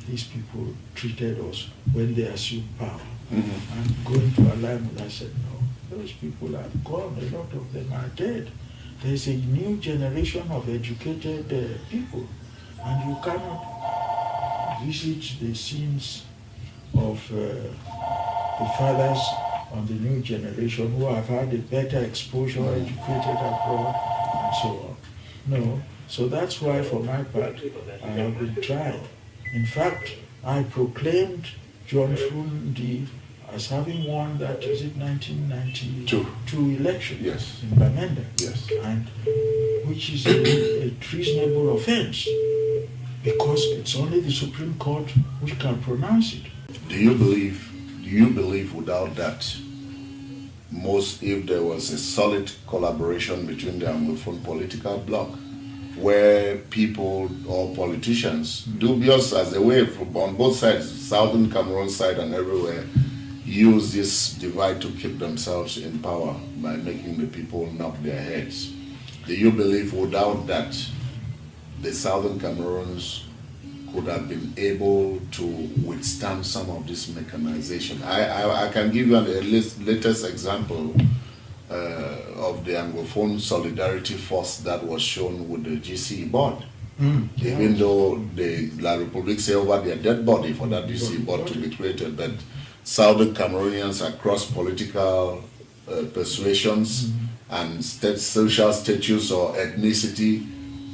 these people treated us when they assumed power. And going to align with us, I said, no, those people have gone, a lot of them are dead. There's a new generation of educated people, and you cannot visit the scenes of the fathers of the new generation who have had a better exposure, educated abroad, and so on. No, so that's why for my part, I have been trying. In fact, I proclaimed John Fundi as having won that, is it 1992 election in Bamenda, and which is a treasonable offense because it's only the Supreme Court which can pronounce it.
Do you believe without that, if there was a solid collaboration between the Anglophone political bloc, where people or politicians, dubious as they were on both sides, Southern Cameroon side and everywhere, use this divide to keep themselves in power by making the people knock their heads? Do you believe without that, the Southern Cameroons could have been able to withstand some of this mechanization? I can give you a latest example of the Anglophone solidarity force that was shown with the GCE board. Even though the La République say over their dead body for that GCE board to be created, but Southern Cameroonians across political persuasions and social status or ethnicity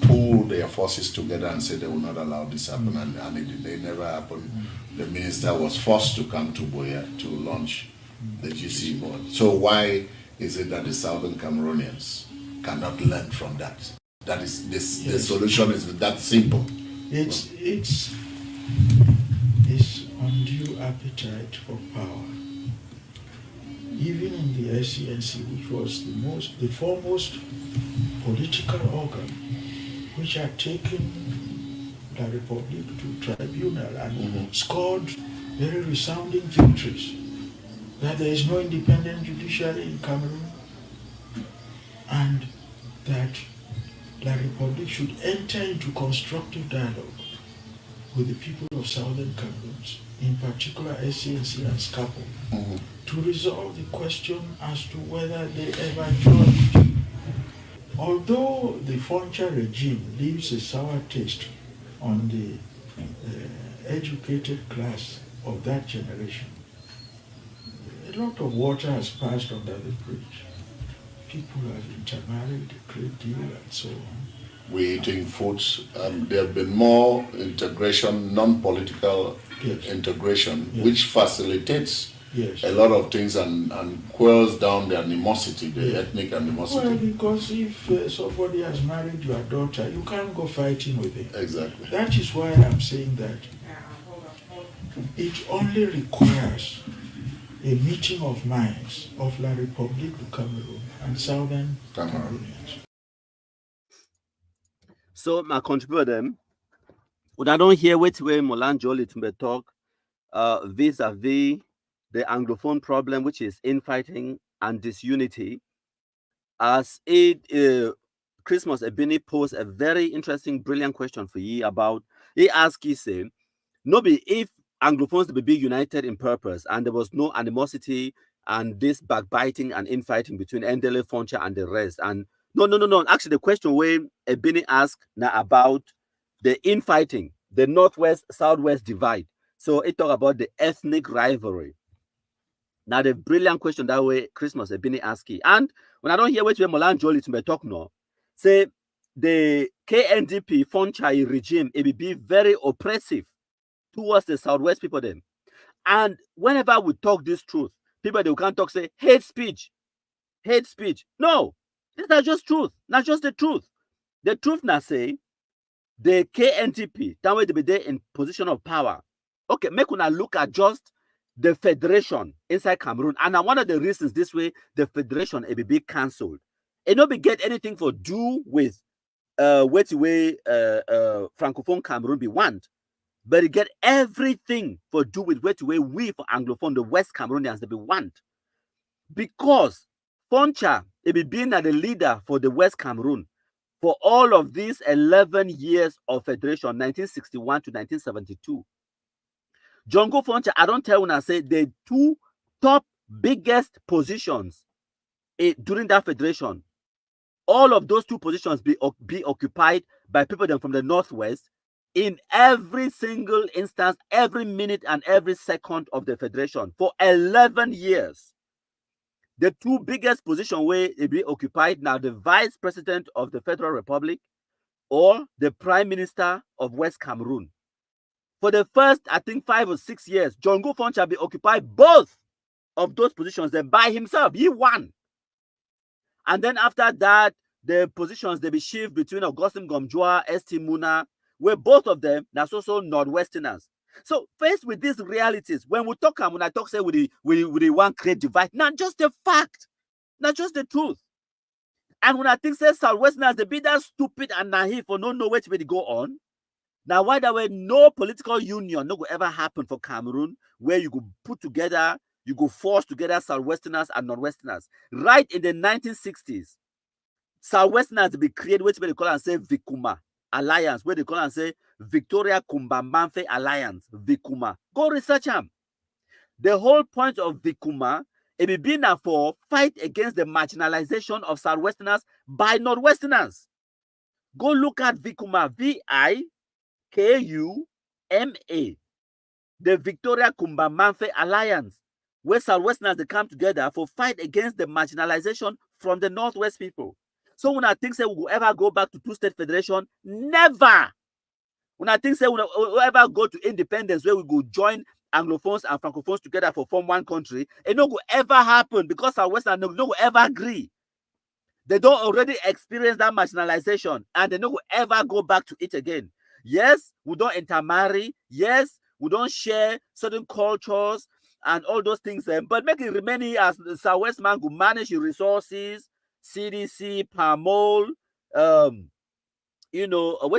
pulled their forces together and said they will not allow this happen, and it never happened. The minister was forced to come to Boya to launch the GCE board. So why is it that the Southern Cameroonians cannot learn from that? That is this. The solution is that simple.
It's undue appetite for power. Even in the SCNC, which was the foremost political organ, which had taken La Republic to tribunal and scored very resounding victories, that there is no independent judiciary in Cameroon, and that La Republic should enter into constructive dialogue with the people of southern Cameroons, in particular SCNC and SCAPO, to resolve the question as to whether they ever joined. Although the Foncha regime leaves a sour taste on the educated class of that generation, a lot of water has passed under the bridge. People have intermarried a great deal and so on.
We're eating foods, and there have been more integration, non-political integration, which facilitates a lot of things and quells down the animosity, the ethnic animosity.
Well, because if somebody has married your daughter, you can't go fighting with him.
Exactly.
That is why I'm saying that it only requires a meeting of minds of La République du Cameroun and southern Cameroonians.
So my contributor them, when I don't hear which way Mola Njoh Litumbe talk vis-a-vis the Anglophone problem, which is infighting and disunity, as Christmas Ebini posed a very interesting, brilliant question for ye about, he asked, he said, no be if Anglophones to be united in purpose and there was no animosity and this backbiting and infighting between Ndele, Foncha and the rest. And no. Actually, the question where Ebini asked now about the infighting, the Northwest-Southwest divide. So it talk about the ethnic rivalry. Now the brilliant question that way Christmas Ebini asking. And when I don't hear what Mola Njoh Litumbe talk now, say the KNDP Fonchai regime, it will be very oppressive towards the Southwest people then. And whenever we talk this truth, people they can't talk say hate speech. No, this is not just truth, not just the truth. The truth now say the KNDP, that way they be there in position of power. Okay, make una look at just the federation inside Cameroon. And one of the reasons this way the federation will be cancelled. It not be get anything for do with what way Francophone Cameroon be want. But it get everything for do with what way we for Anglophone, the West Cameroonians, they be want. Because Foncha, it be being the leader for the West Cameroon for all of these 11 years of federation, 1961 to 1972. Jongo Foncha, I don't tell when I say the two top biggest positions during that federation. All of those two positions be occupied by people from the Northwest in every single instance, every minute and every second of the federation for 11 years. The two biggest positions where it be occupied now, the Vice President of the Federal Republic or the Prime Minister of West Cameroon. For the first, I think, 5 or 6 years, Jongo Foncha be occupied both of those positions then by himself. He won. And then after that, the positions they be shift between Augustine Gomjua, ST Muna, where both of them are also Northwesterners. So faced with these realities, when we talk, when I talk, say we want create divide, not just the fact, not just the truth. And when I think say Southwesterners, they be that stupid and naive for no know where to go on. Now, why there were no political union, no go ever happen for Cameroon, where you go put together, you go force together Southwesterners and Northwesterners. Right in the 1960s, Southwesterners be created, which they call and say Vikuma Alliance, where they call and say Victoria Kumbambanfe Alliance, Vikuma. Go research them. The whole point of Vikuma, it be been for fight against the marginalization of Southwesterners by Northwesterners. Go look at Vikuma, VIKUMA, the Victoria Kumbambanfe Alliance, where Southwesterners they come together for fight against the marginalization from the Northwest people. So when I think say we will ever go back to two-state federation, never. When I think say we will ever go to independence where we go join Anglophones and Francophones together for form one country, it no go ever happen because Southwesterners no go ever agree. They don't already experience that marginalization and they no go ever go back to it again. Yes, we don't intermarry. Yes, We don't share certain cultures and all those things. But make it remaining as the Southwest man who manage your resources, CDC, Pamol, what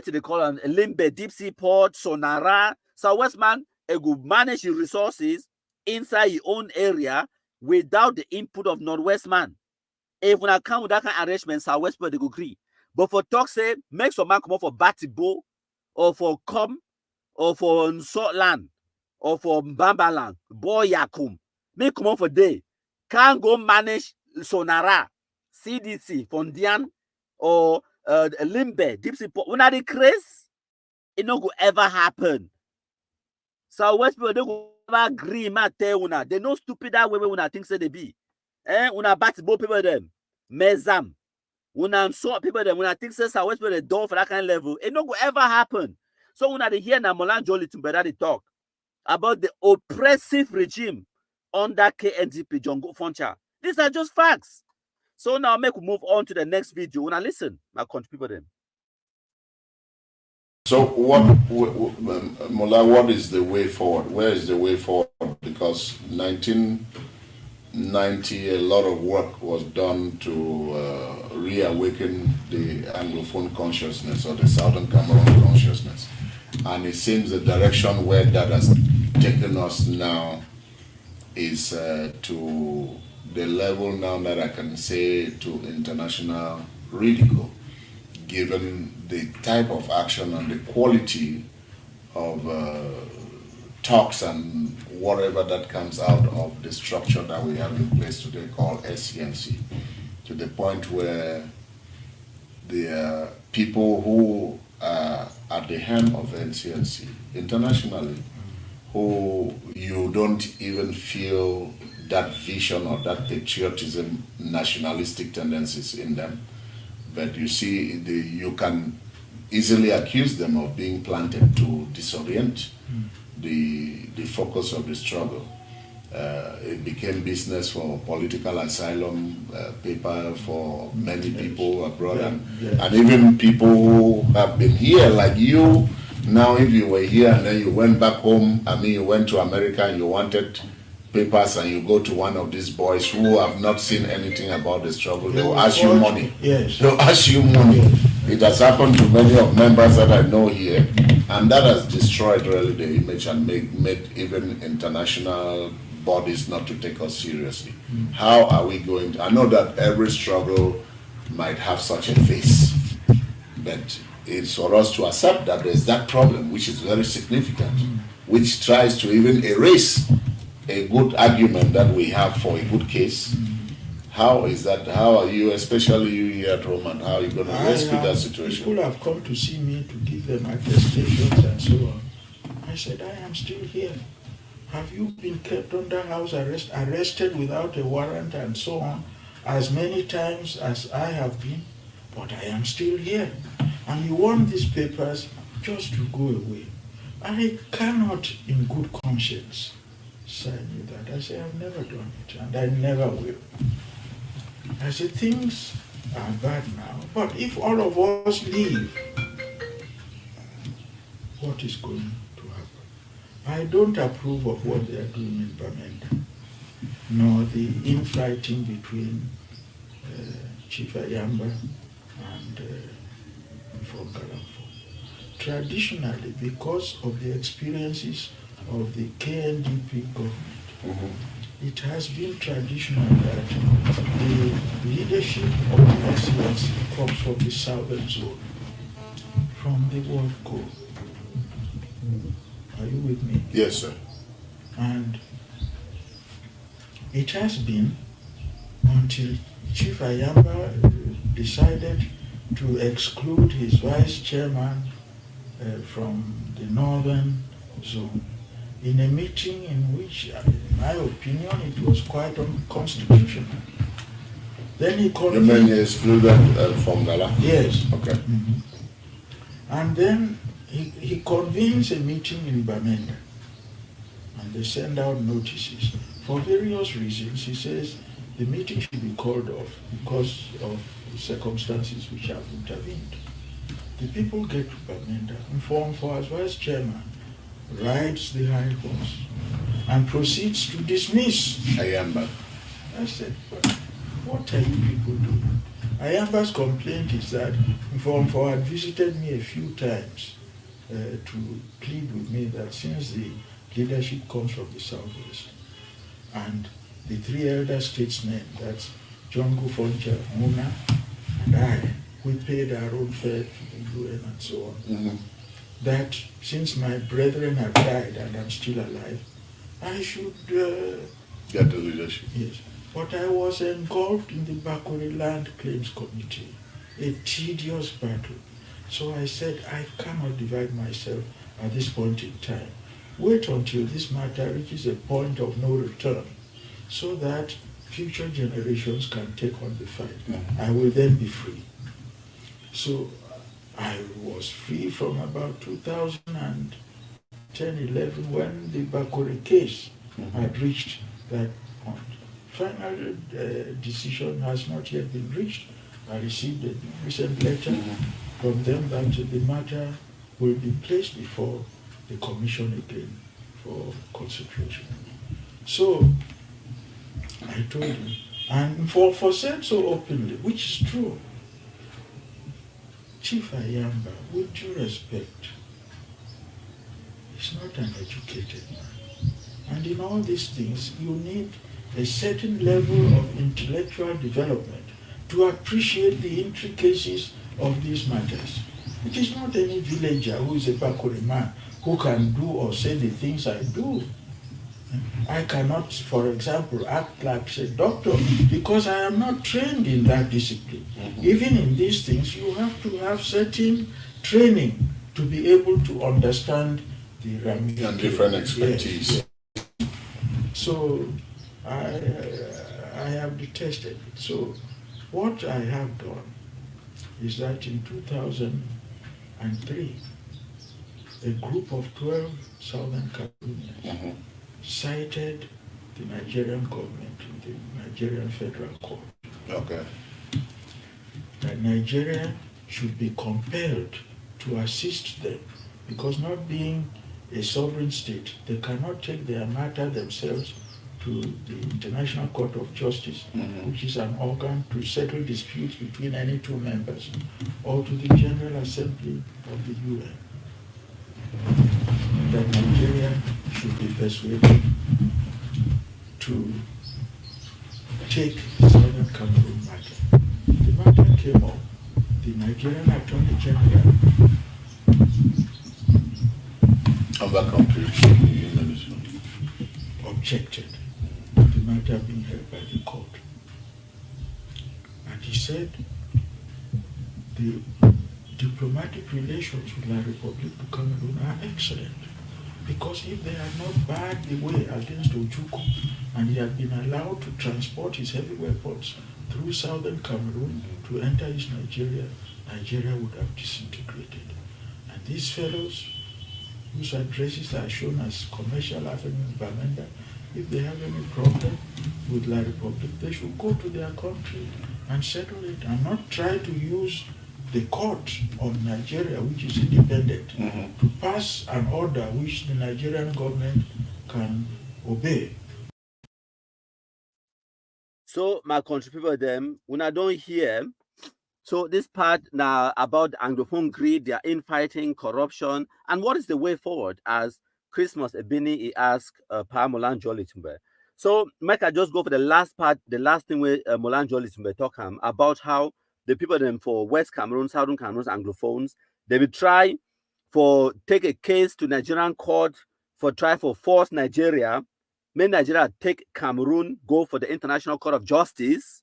do they call them? Limbe, Deep Sea Port, Sonara. Southwest man will manage your resources inside your own area without the input of Northwest man. If when I come with that kind of arrangement, Southwest people they go agree. But for talk say, make some man come up for Batibo, or for Com, or for Nsotland, or for Mbambaland, Boy Yakum. Make come up for day. Can't go manage Sonara, CDC, Fondian, or Limbe, Deep Sea Port. When are they crazy? It not go ever happen. Southwest people they go ever agree, man. Tell una they no stupid that way when I think say they be. Una Batibo people them. Mezam. When I'm sort people them, when I think say Southwest people they door for that kind of level, it not go ever happen. So when I hear now Mola Njoh Litumbe that they talk about the oppressive regime under KNDP John Go Foncha. These are just facts. So now make we move on to the next video. When I listen, my country people them.
So what, Mola, what is the way forward? Where is the way forward? Because 1990, a lot of work was done to reawaken the Anglophone consciousness or the Southern Cameroon consciousness. And it seems the direction where that has taken us now is to the level now that I can say to international ridicule, given the type of action and the quality of talks and whatever that comes out of the structure that we have in place today called SCNC, to the point where the people who are at the helm of NCNC internationally, who you don't even feel that vision or that patriotism, nationalistic tendencies in them, but you see, you can easily accuse them of being planted to disorient the focus of the struggle. It became business for political asylum, paper for many people abroad, and even people who have been here, like you. Now, if you were here and then you went back home, you went to America and you wanted papers and you go to one of these boys who have not seen anything about the struggle, they will ask you money.
Yes.
They'll ask you money.
Yes.
It has happened to many of members that I know here, and that has destroyed really the image and made even international bodies not to take us seriously. How are we going to, I know that every struggle might have such a face, but it's for us to accept that there's that problem, which is very significant, which tries to even erase a good argument that we have for a good case. How is that? How are you, especially you here at home, and how are you going to rescue that situation?
People have come to see me to give them attestations and so on. I said, I am still here. Have you been kept under house arrest, arrested without a warrant and so on, as many times as I have been? But I am still here. And you want these papers just to go away. I cannot, in good conscience, sign you that. I say, I've never done it, and I never will. I say, things are bad now, but if all of us leave, what is going to happen? I don't approve of what they are doing in Bamenda, nor the infighting between Chief Ayamba and Fongalamfo. Traditionally, because of the experiences of the KNDP government, it has been traditional that the leadership of the SCNC comes from the southern zone, from the World Corps. Are you with me?
Yes, sir.
And it has been until Chief Ayamba decided to exclude his vice chairman from the northern zone in a meeting in which, in my opinion, it was quite unconstitutional. Then he called.
You mean you excluded Fongala?
Yes.
Okay.
And then he convenes a meeting in Bamenda, and they send out notices. For various reasons, he says the meeting should be called off because of circumstances which have intervened. The people get to Bamenda, informed for as vice chairman, rides the high horse, and proceeds to dismiss
Ayamba.
I said, but what are you people doing? Ayamba's complaint is that Mfomfo had visited me a few times to plead with me that since the leadership comes from the southwest, and the three elder statesmen, that's John Gufoncha, Muna, and I, we paid our own fare to the UN and so on,
Mm-hmm.
that since my brethren have died and I'm still alive, I should
Get the leadership.
yes. But I was engulfed in the Bakuri Land Claims Committee, a tedious battle. So I said, I cannot divide myself at this point in time. Wait until this matter reaches a point of no return so that future generations can take on the fight.
Mhm.
I will then be free. So I was free from about 2010, 11 when the Bakuri case had reached that point. Final decision has not yet been reached. I received a recent letter from them that the matter will be placed before the commission again for consideration. So I told him, and for said so openly, which is true, Chief Ayamba, with due respect, is not an educated man. And in all these things, you need a certain level of intellectual development to appreciate the intricacies of these matters. It is not any villager who is a Bakuri man who can do or say the things I do. I cannot, for example, act like a doctor because I am not trained in that discipline. Even in these things, you have to have certain training to be able to understand the ramifications.
And different expertise.
Yes, yes. So I have detested it. So what I have done is that in 2003, a group of 12 Southern Cameroonians cited the Nigerian government in the Nigerian Federal Court.
Okay.
That Nigeria should be compelled to assist them because not being a sovereign state, they cannot take their matter themselves to the International Court of Justice, which is an organ to settle disputes between any two members, or to the General Assembly of the UN. That Nigeria should be persuaded to take Southern Cameroon matter. The matter came up. The Nigerian Attorney General
Of that country.
objected to the matter being held by the court. And he said the diplomatic relations with La République du Cameroon are excellent because if they had not barred the way against Ojukwu and he had been allowed to transport his heavy weapons through southern Cameroon to enter East Nigeria, Nigeria would have disintegrated. And these fellows whose addresses are shown as Commercial Avenue Bamenda, if they have any problem with La République, they should go to their country and settle it and not try to use the court of Nigeria, which is independent, to pass an order which the Nigerian government can obey.
So my country people them, when I don't hear, so this part now about Anglophone greed, their infighting, corruption, and what is the way forward as Christmas Ebini he asked Mola Njoh Litumbe. So Mike, I just go for the last part, the last thing where Mola Njoh Litumbe talk about how the people them for West Cameroon, Southern Cameroon, Anglophones, they will try for take a case to Nigerian court for try for force Nigeria, make Nigeria take Cameroon, go for the International Court of Justice,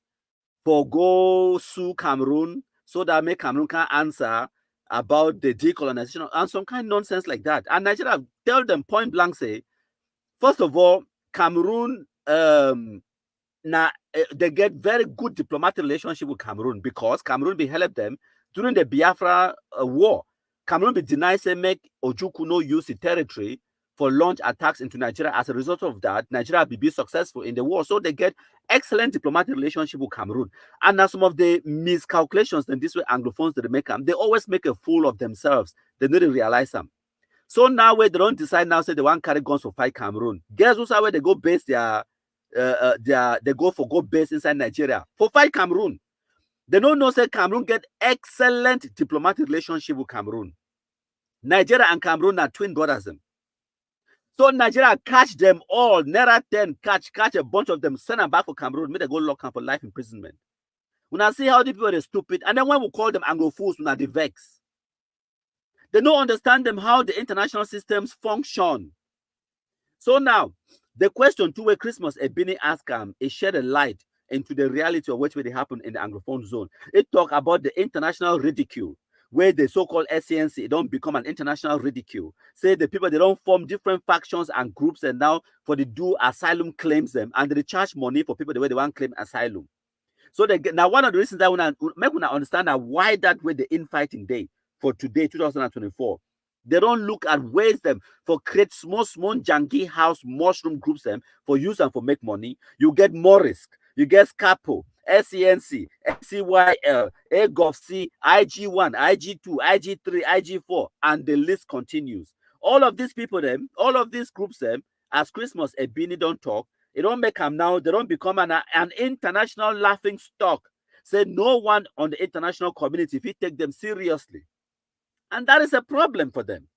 for go sue Cameroon so that make Cameroon can answer about the decolonization and some kind of nonsense like that. And Nigeria tell them point blank say, first of all, Cameroon they get very good diplomatic relationship with Cameroon because Cameroon be help them during the Biafra war. Cameroon be deny say make Ojukwu no use the territory for launch attacks into Nigeria. As a result of that, Nigeria will be successful in the war. So they get excellent diplomatic relationship with Cameroon. And now some of the miscalculations in this way Anglophones they make them, they always make a fool of themselves. They don't realize them. So now where they don't decide now, say they want carry guns for fight Cameroon. Guess who's where they go base their they go base inside Nigeria for fight Cameroon. They don't know say Cameroon get excellent diplomatic relationship with Cameroon. Nigeria and Cameroon are twin brothers. So Nigeria catch them all, Naira 10, catch a bunch of them, send them back for Cameroon, make they go lock up for life imprisonment. When I see how the people are stupid, and then when we call them Anglophones, when they vex. They don't understand them how the international systems function. So now, the question to where Christmas Ebini asked it shed a light into the reality of what really happened in the Anglophone zone. It talk about the international ridicule, where the so-called SCNC don't become an international ridicule. Say the people, they don't form different factions and groups, and now for the do asylum claims them, and they charge money for people the way they want to claim asylum. So they get, now one of the reasons that when I make when I understand that why that way the infighting day for today, 2024, they don't look at ways them for create small janky house mushroom groups them for use and for make money. You get Morris, you get Scapo, SENC, SCYL, AGOFC, IG1, IG2, IG3, IG4, and the list continues. All of these people them, all of these groups them, as Christmas Ebini don't talk, it don't make them now, they don't become an international laughing stock. Say no one on the international community if you take them seriously. And that is a problem for them.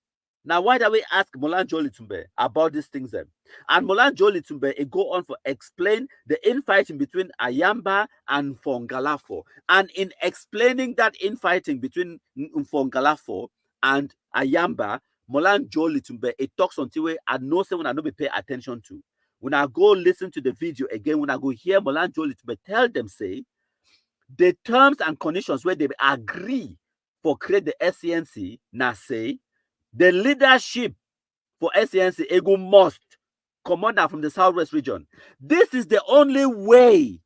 Now, why do we ask Mola Njoh Litumbe about these things then? And Mola Njoh Litumbe, it go on for explain the infighting between Ayamba and Fongalafo. And in explaining that infighting between Fongalafo and Ayamba, Mola Njoh Litumbe, it talks until we I know say when I know be pay attention to. When I go listen to the video again, when I go hear Mola Njoh Litumbe tell them, say, the terms and conditions where they agree for create the SCNC, now say, the leadership for SCNC ego must commander from the Southwest region. This is the only way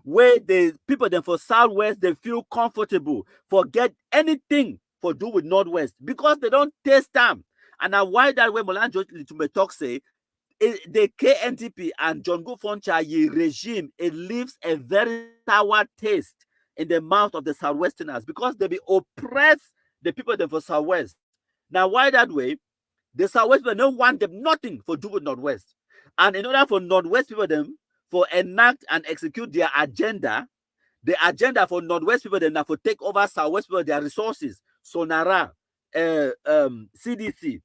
where the people then for Southwest they feel comfortable for get anything for do with Northwest because they don't taste them. And now why that way Mola Njoh Litumbe talk say the KNTP and John Gofoncha regime, it leaves a very sour taste in the mouth of the Southwesterners because they be oppress the people there for Southwest. Now, why that way? The Southwest people don't want them nothing for do with Northwest. And in order for Northwest people them for enact and execute their agenda, the agenda for Northwest people them now for take over Southwest people their resources, Sonara, CDC,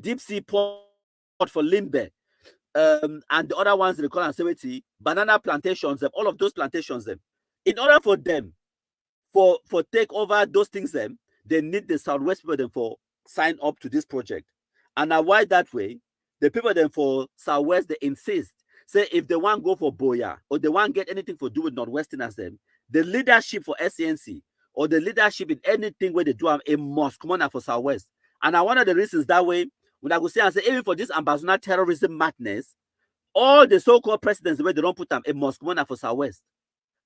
Deep Sea Port for Limbe, and the other ones they call Ansewiti, banana plantations, them, all of those plantations, them. In order for them for take over those things, them, they need the Southwest people them for sign up to this project. And now why that way? The people them for Southwest they insist. Say if they want go for Boya or they want get anything for do with Northwesterners, them, the leadership for SCNC or the leadership in anything where they do it must come on for Southwest. And now one of the reasons that way, when I go say and say, even for this ambassador terrorism madness, all the so-called presidents the way they don't put them, it must come on for Southwest.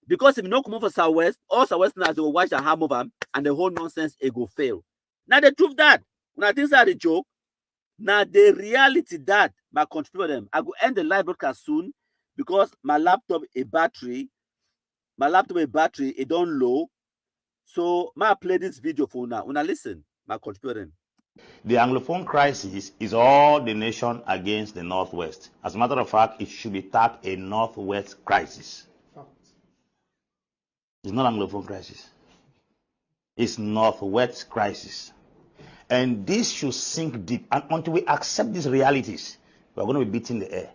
Because if you don't come on for Southwest, all Southwesterners they will watch the harm of them and the whole nonsense it go fail. Now the truth that when I think that's a joke, now the reality that my contributor them, I go end the live broadcast soon because my laptop it don't low. So I play this video for now. When I listen, my contributor them.
The Anglophone crisis is all the nation against the Northwest. As a matter of fact, it should be tagged a Northwest crisis. It's not Anglophone crisis. It's Northwest crisis. And this should sink deep. And until we accept these realities, we're going to be beating the air.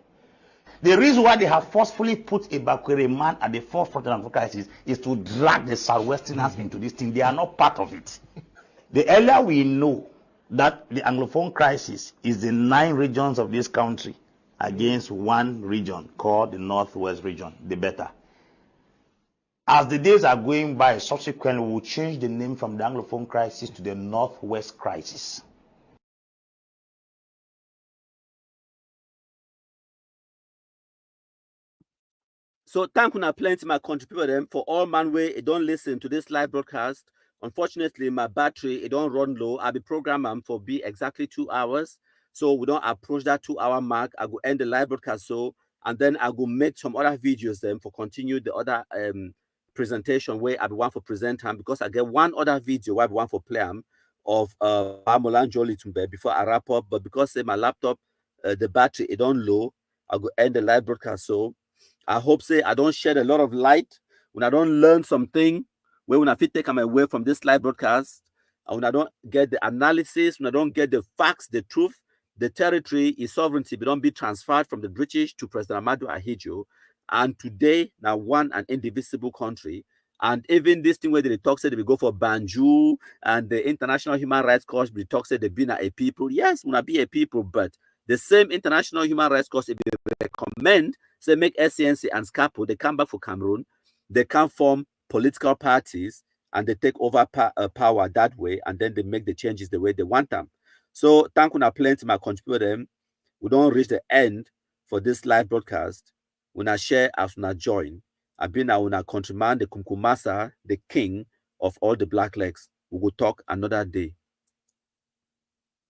The reason why they have forcefully put a Bakwere man at the forefront of the Anglophone crisis is to drag the Southwesterners into this thing. They are not part of it. The earlier we know that the Anglophone crisis is the 9 regions of this country against one region called the Northwest region, the better. As the days are going by, subsequently we will change the name from the Anglophone crisis to the Northwest crisis.
So thank you plenty my contributor them for all man way it don't listen to this live broadcast. Unfortunately, my battery it don't run low. I'll be programmed for be exactly 2 hours. So we don't approach that 2-hour mark. I go end the live broadcast so and then I go make some other videos then for continue the other presentation where I be one for present time because I get one other video where I be one for play them of Mola Njoh Litumbe before I wrap up. But because say my laptop, the battery it don't low, I go end the live broadcast. So I hope say I don't shed a lot of light when I don't learn something where when I fit take them away from this live broadcast, and when I don't get the analysis, when I don't get the facts, the truth, the territory is sovereignty, but don't be transferred from the British to President Ahmadu Ahidjo. And today, now one and indivisible country. And even this thing where they talk said they will go for Banjul and the International Human Rights Court, they talk said they've been a people. Yes, wanna be a people, but the same International Human Rights Court, if they recommend, say make SCNC and SCAPO, they come back for Cameroon, they can form political parties and they take over power that way, and then they make the changes the way they want them. So thank you plenty my contribute them. We don't reach the end for this live broadcast. When I share as when I join, I've been now when I countryman, the Kumkumasa, the king of all the black legs. We will talk another day.